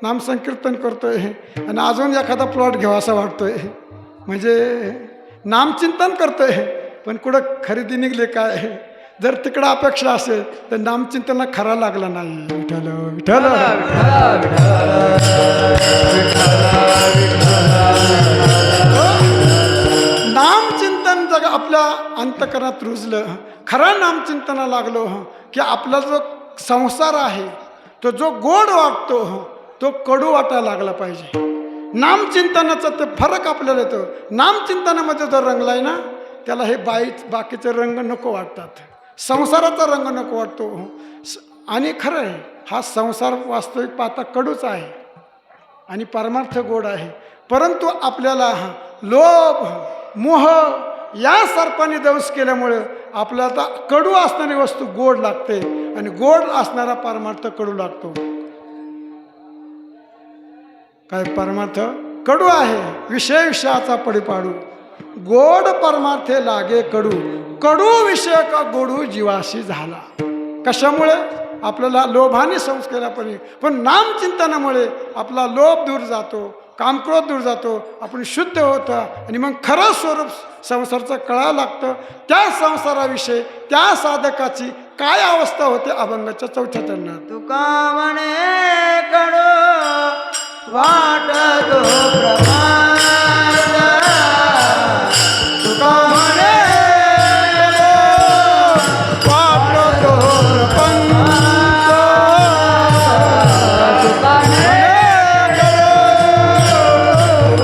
नामसंकीर्तन करतोय आणि अजून एखादा प्लॉट घ्यावा असं वाटतोय. म्हणजे नामचिंतन करतोय पण कुठं खरेदी निघले काय? जर तिकडं अपेक्षा असेल तर नामचिंतनला खरा लागला नाही. विठ्ठल विठ्ठल नामचिंतन जग आपल्या अंतकरणात रुजलं, खरा नामचिंतना लागलो की आपला जो संसार आहे तो जो गोड वाटतो तो कडू वाटायला लागला पाहिजे. नामचिंतनाचा ते फरक आपल्याला येतो. नामचिंतनामध्ये जो रंगलाय ना त्याला हे बाकीचे रंग नको वाटतात, संसाराचा रंग नको वाटतो. आणि खरं आहे हा संसार वास्तविक पाहता कडूच आहे आणि परमार्थ गोड आहे. परंतु आपल्याला लोभ मोह या सर्पाने दंश केल्यामुळे आपल्याला कडू असणारी वस्तू गोड लागते आणि गोड असणारा परमार्थ कडू लागतो. काय परमार्थ कडू आहे, विषय विषयाचा पडीपाडू, गोड परमार्थे लागे कडू, कडू विषय का गोडू जीवाशी झाला. कशामुळे? आपल्याला लोभाने संस्कारापणे, पण नामचिंतनामुळे आपला लोभ दूर जातो, कामक्रोध दूर जातो, आपण शुद्ध होतो आणि मग खरं स्वरूप संसाराचं कळायला लागतं. त्या संसाराविषयी त्या साधकाची काय अवस्था होते अभंगाच्या 4थ्या चरणात. तुका म्हणे कडू वाटतो प्रमाद, तुका म्हणे वाटतो प्रपंच, तुका म्हणे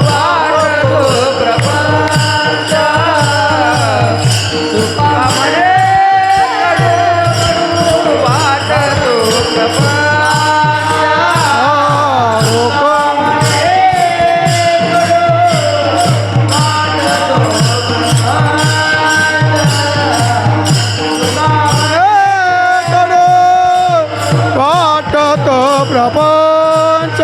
वाटतो प्रपंच, तुका म्हणे वाटतो प्रपंच. प्रपंच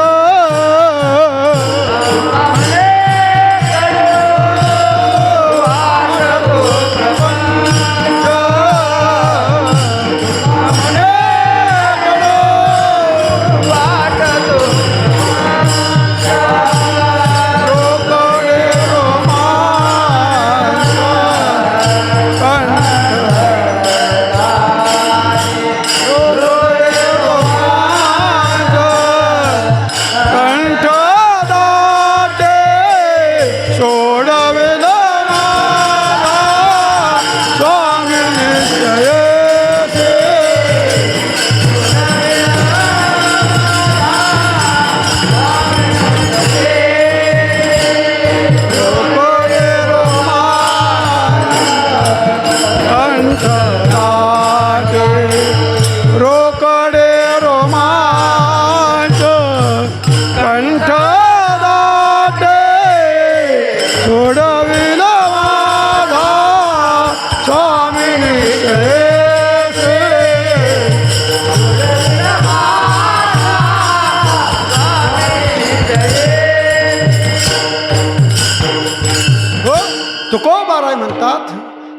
तुकोबाराय म्हणतात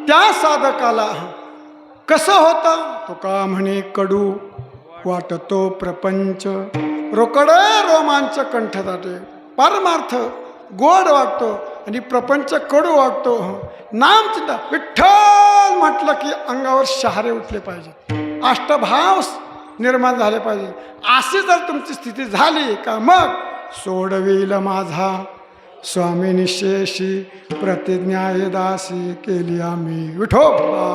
त्या साधकाला कसं होतं. तुका म्हणे कडू वाटतो प्रपंच, रोकडे रोमांच कंठ दाटे. परमार्थ गोड वाटतो आणि प्रपंच कडू वाटतो. नामचिंता विठ्ठल म्हटलं की अंगावर शहारे उठले पाहिजेत, अष्टभाव निर्माण झाले पाहिजे. अशी जर तुमची स्थिती झाली का मग सोडविल माझा स्वामी निशेषी प्रतिज्ञा दासी केली आम्ही. विठोबा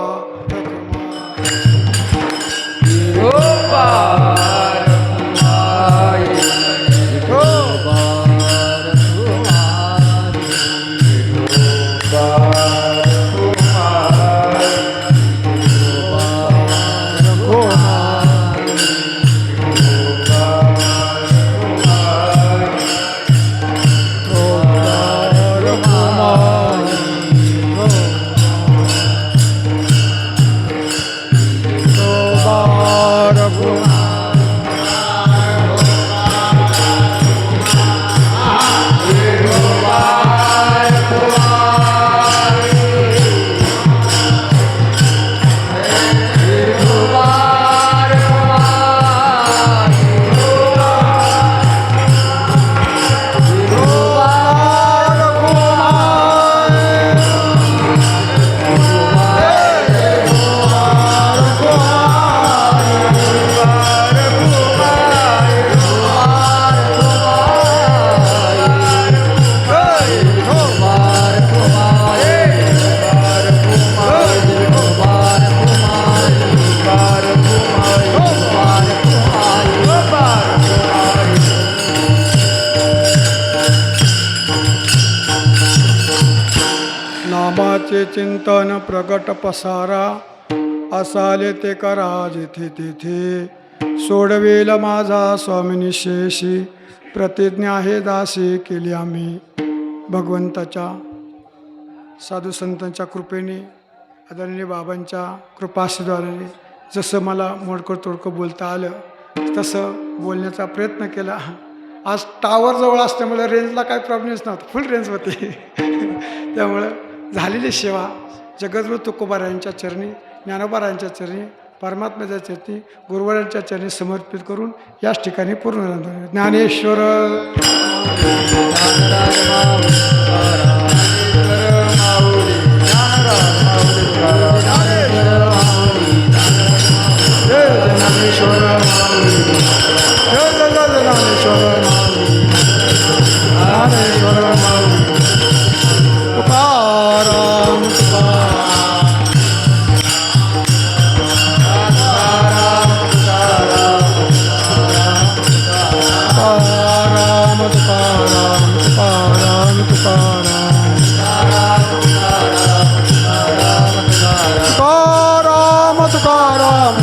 विठ्ठलाचे चिंतन प्रगट पसारा असाले ते करा जिथे तिथे सोडवेल माझा स्वामिनी शेषी प्रतिज्ञा आहे दासी केली आम्ही भगवंताच्या साधू संतांच्या कृपेने आदरणीय बाबांच्या कृपाशीर्वादाने जसं मला मोडकं तोडकं बोलता आलं तसं बोलण्याचा प्रयत्न केला. आज टावर जवळ असल्यामुळे रेंजला काही प्रॉब्लेम्स नव्हता, फुल रेंज होते. त्यामुळं झालेली सेवा जगद्गुरु तुकोबारायांच्या चरणी, ज्ञानोबारायांच्या चरणी, परमात्म्याच्या चरणी, गुरुवरांच्या चरणी समर्पित करून याच ठिकाणी पूर्ण झालं. ज्ञानेश्वर तुकाराम